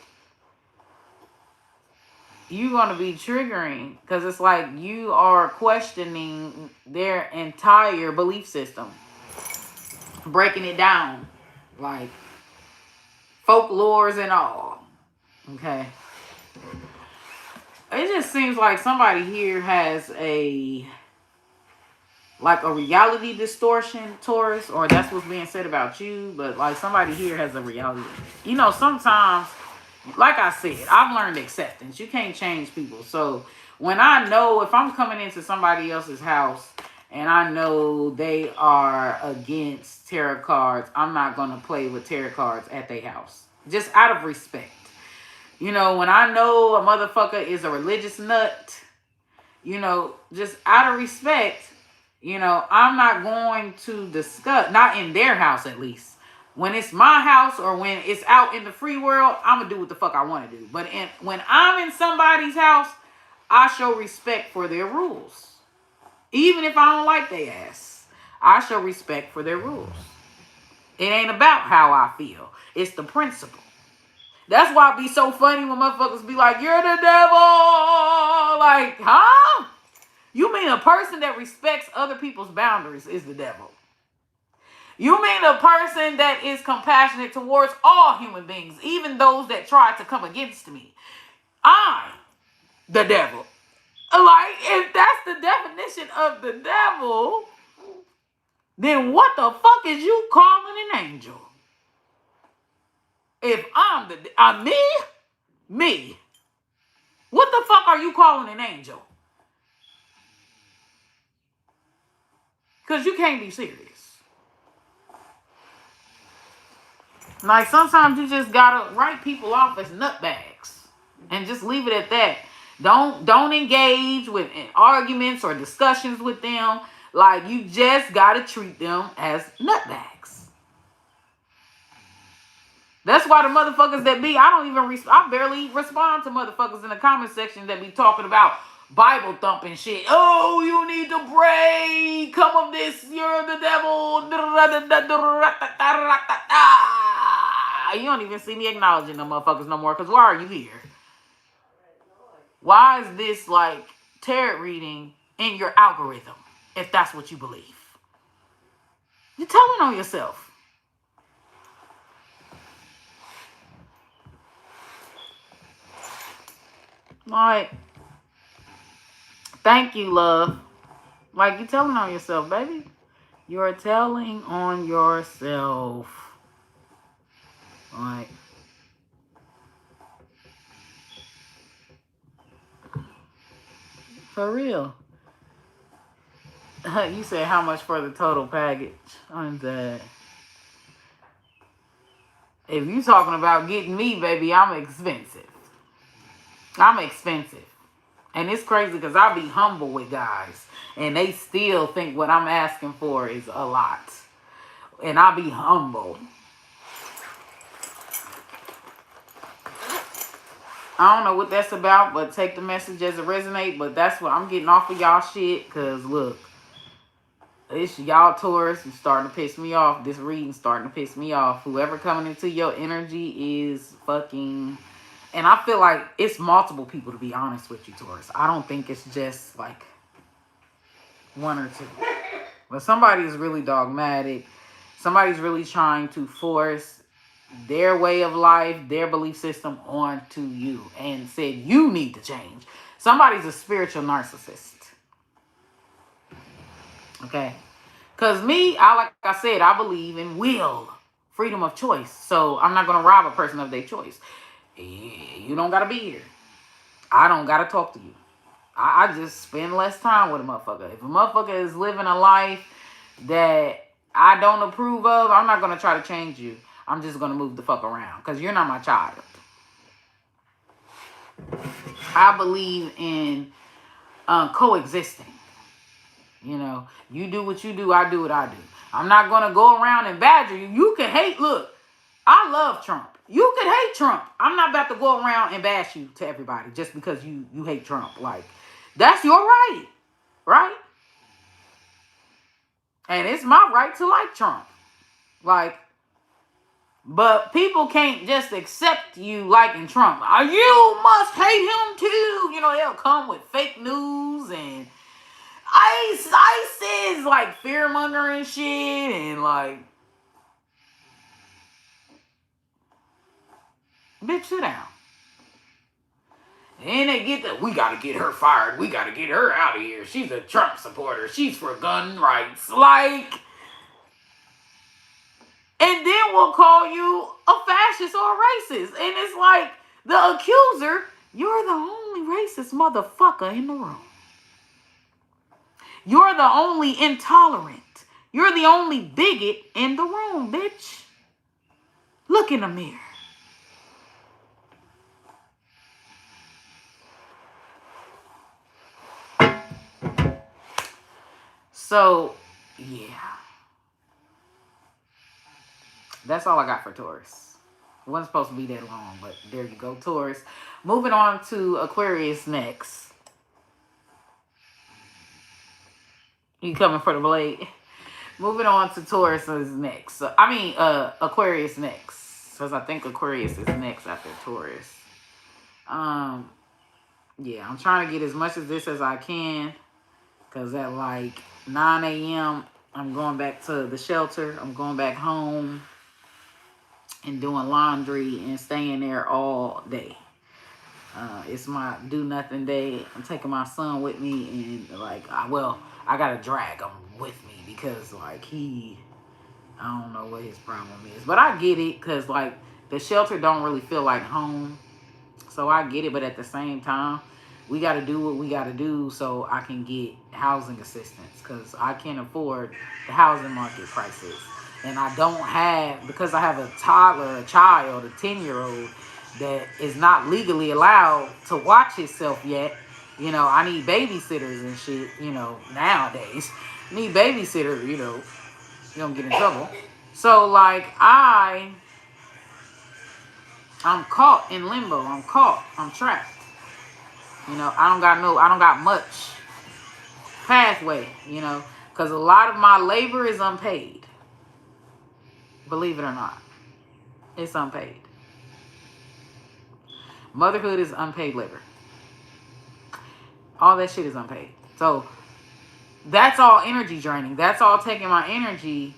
you're going to be triggering because it's like you are questioning their entire belief system, breaking it down, like folklores and all. Okay. It just seems like somebody here has a reality distortion, Taurus, or that's what's being said about you, but like somebody here has a reality. You know, sometimes, like I said, I've learned acceptance. You can't change people. So when I know, if I'm coming into somebody else's house and I know they are against tarot cards, I'm not going to play with tarot cards at their house. Just out of respect. You know, when I know a motherfucker is a religious nut, you know, just out of respect, you know, I'm not going to discuss, not in their house at least. When it's my house or when it's out in the free world, I'm going to do what the fuck I want to do. But when I'm in somebody's house, I show respect for their rules. Even if I don't like their ass, I show respect for their rules. It ain't about how I feel. It's the principle. That's why it be so funny when motherfuckers be like, you're the devil. Like, huh? You mean a person that respects other people's boundaries is the devil? You mean a person that is compassionate towards all human beings, even those that try to come against me. I'm the devil. Like, if that's the definition of the devil, then what the fuck is you calling an angel? If I'm me, what the fuck are you calling an angel? Because you can't be serious. Like, sometimes you just gotta write people off as nutbags and just leave it at that. Don't engage with arguments or discussions with them. Like, you just gotta treat them as nutbags. That's why the motherfuckers that be, I barely respond to motherfuckers in the comment section that be talking about Bible thumping shit. Oh, you need to pray. Come of this, you're the devil. You don't even see me acknowledging them motherfuckers no more, because why are you here? Why is this like tarot reading in your algorithm, if that's what you believe? You're telling on yourself. Like, thank you, love. Like, you're telling on yourself, baby. You're telling on yourself. Like, for real. You said how much for the total package? I'm dead. If you talking about getting me, baby, I'm expensive. And it's crazy because I be humble with guys. And they still think what I'm asking for is a lot. And I be humble. I don't know what that's about, but take the message as it resonate. But that's what I'm getting off of y'all shit. Because, look, it's y'all Taurus. It's starting to piss me off. This reading's starting to piss me off. Whoever coming into your energy is fucking... And I feel like it's multiple people, to be honest with you, Taurus. I don't think it's just like one or two. But somebody is really dogmatic. Somebody's really trying to force their way of life, their belief system onto you and said you need to change. Somebody's a spiritual narcissist. Okay? Because me, like I said, I believe in freedom of choice. So I'm not going to rob a person of their choice. You don't got to be here. I don't got to talk to you. I just spend less time with a motherfucker. If a motherfucker is living a life that I don't approve of, I'm not going to try to change you. I'm just going to move the fuck around because you're not my child. I believe in coexisting. You know, you do what you do, I do what I do. I'm not going to go around and badger you. You can hate, look, I love Trump. You can hate Trump. I'm not about to go around and bash you to everybody just because you hate Trump. Like, that's your right, right? And it's my right to like Trump. Like, but people can't just accept you liking Trump. You must hate him too. You know, they'll come with fake news and ISIS, like fear-mongering shit and like, bitch, sit down. And they get that, we gotta get her fired. We gotta get her out of here. She's a Trump supporter. She's for gun rights. Like, and then we'll call you a fascist or a racist. And it's like, the accuser, you're the only racist motherfucker in the room. You're the only intolerant. You're the only bigot in the room, bitch. Look in the mirror. So, yeah. That's all I got for Taurus. It wasn't supposed to be that long, but there you go, Taurus. Moving on to Aquarius next. You coming for the blade? Moving on to Taurus is next. So, Aquarius next. Because I think Aquarius is next after Taurus. Yeah, I'm trying to get as much of this as I can. Because at like 9 a.m. I'm going back to the shelter. I'm going back home and doing laundry and staying there all day. It's my do nothing day. I'm taking my son with me, and like, I gotta drag him with me because like I don't know what his problem is, but I get it because like the shelter don't really feel like home, so I get it. But at the same time, we got to do what we got to do so I can get housing assistance because I can't afford the housing market prices, and I don't have because I have a toddler, a child, a 10-year-old that is not legally allowed to watch himself yet. You know, I need babysitters and shit. You know, nowadays, I need babysitters. You know, you don't get in trouble. So like I'm caught in limbo. I'm trapped. You know, I don't got much pathway, you know, because a lot of my labor is unpaid. Believe it or not, it's unpaid. Motherhood is unpaid labor. All that shit is unpaid. So that's all energy draining. That's all taking my energy,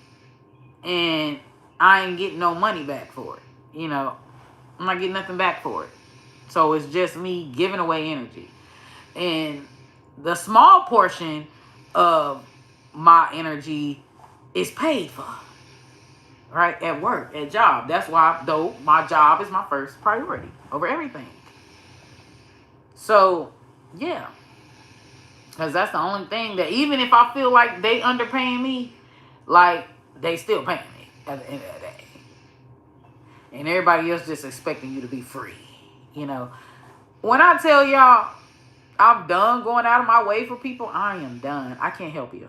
and I ain't getting no money back for it. You know, I'm not getting nothing back for it. So it's just me giving away energy. And the small portion of my energy is paid for, right? At work, at job. That's why, though, my job is my first priority over everything. So, yeah. Because that's the only thing that, even if I feel like they underpaying me, like, they still paying me at the end of the day. And everybody else just expecting you to be free. You know, when I tell y'all, I'm done going out of my way for people, I am done. I can't help you.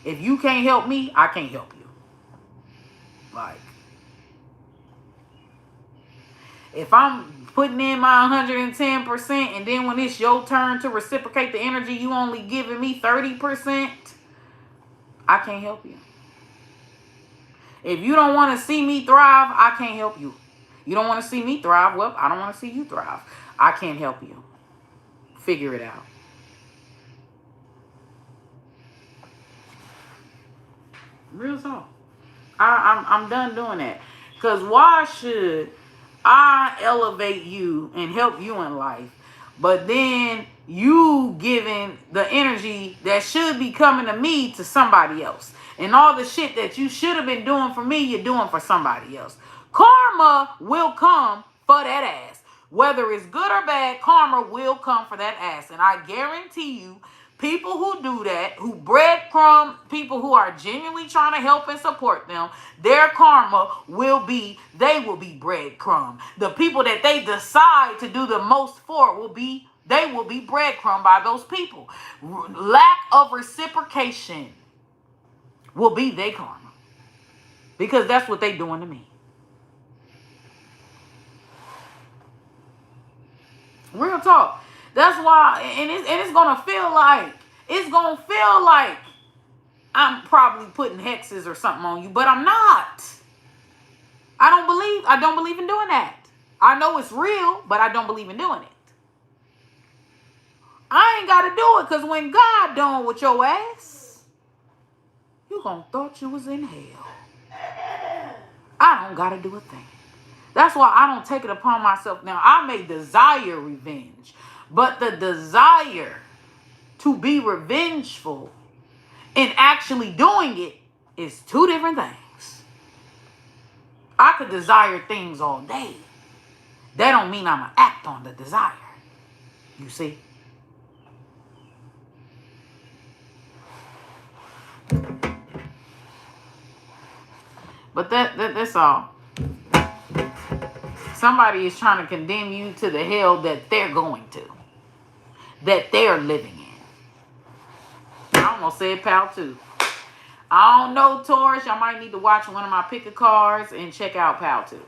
If you can't help me, I can't help you. Like, if I'm putting in my 110% and then when it's your turn to reciprocate the energy, you only giving me 30%, I can't help you. If you don't want to see me thrive, I can't help you. You don't want to see me thrive, well, I don't want to see you thrive. I can't help you. Figure it out. Real talk. I'm done doing that. Because why should I elevate you and help you in life, but then you giving the energy that should be coming to me to somebody else? And all the shit that you should have been doing for me, you're doing for somebody else. Karma will come for that ass. Whether it's good or bad, karma will come for that ass. And I guarantee you, people who do that, who breadcrumb people who are genuinely trying to help and support them, their karma will be, they will be breadcrumb. The people that they decide to do the most for they will be breadcrumb by those people. Lack of reciprocation will be their karma. Because that's what they doing to me. Real talk. That's why, and it's gonna feel like I'm probably putting hexes or something on you, but I'm not. I don't believe in doing that. I know it's real, but I don't believe in doing it. I ain't gotta do it, because when God done with your ass, you gonna thought you was in hell. I don't gotta do a thing. That's why I don't take it upon myself. Now, I may desire revenge, but the desire to be revengeful and actually doing it is two different things. I could desire things all day. That don't mean I'm going to act on the desire. You see? But that's all. Somebody is trying to condemn you to the hell that they're going to. That they're living in. I almost said pal too. I don't know, Taurus. Y'all might need to watch one of my pick a cards and check out pal too.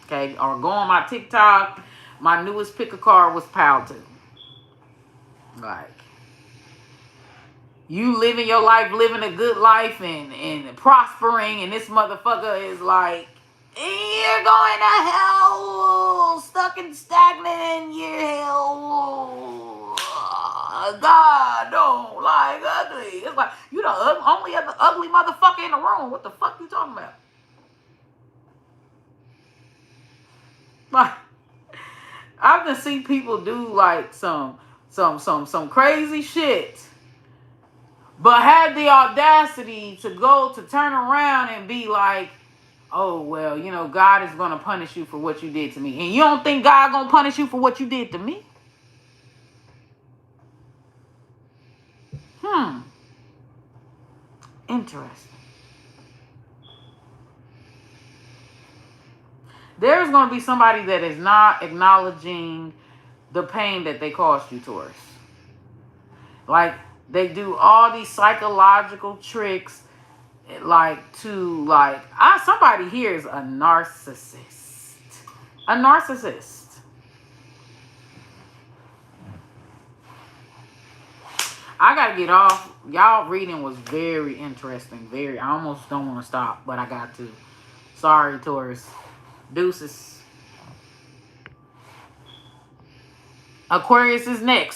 Okay? Or go on my TikTok. My newest pick a card was pal too. Like, you living your life, living a good life and prospering, and this motherfucker is like, you're going to hell, stuck and stagnant in your hell. God don't like ugly. It's like, you the only other ugly motherfucker in the room. What the fuck you talking about? Like, I've been seeing people do like some crazy shit, but had the audacity to go to turn around and be like, oh, well, you know, God is going to punish you for what you did to me. And you don't think God going to punish you for what you did to me? Interesting. There's going to be somebody that is not acknowledging the pain that they caused you, Taurus. Like, they do all these psychological tricks, like, somebody here is a narcissist. A narcissist. I got to get off. Y'all reading was very interesting. I almost don't want to stop, but I got to. Sorry, Taurus. Deuces. Aquarius is next. So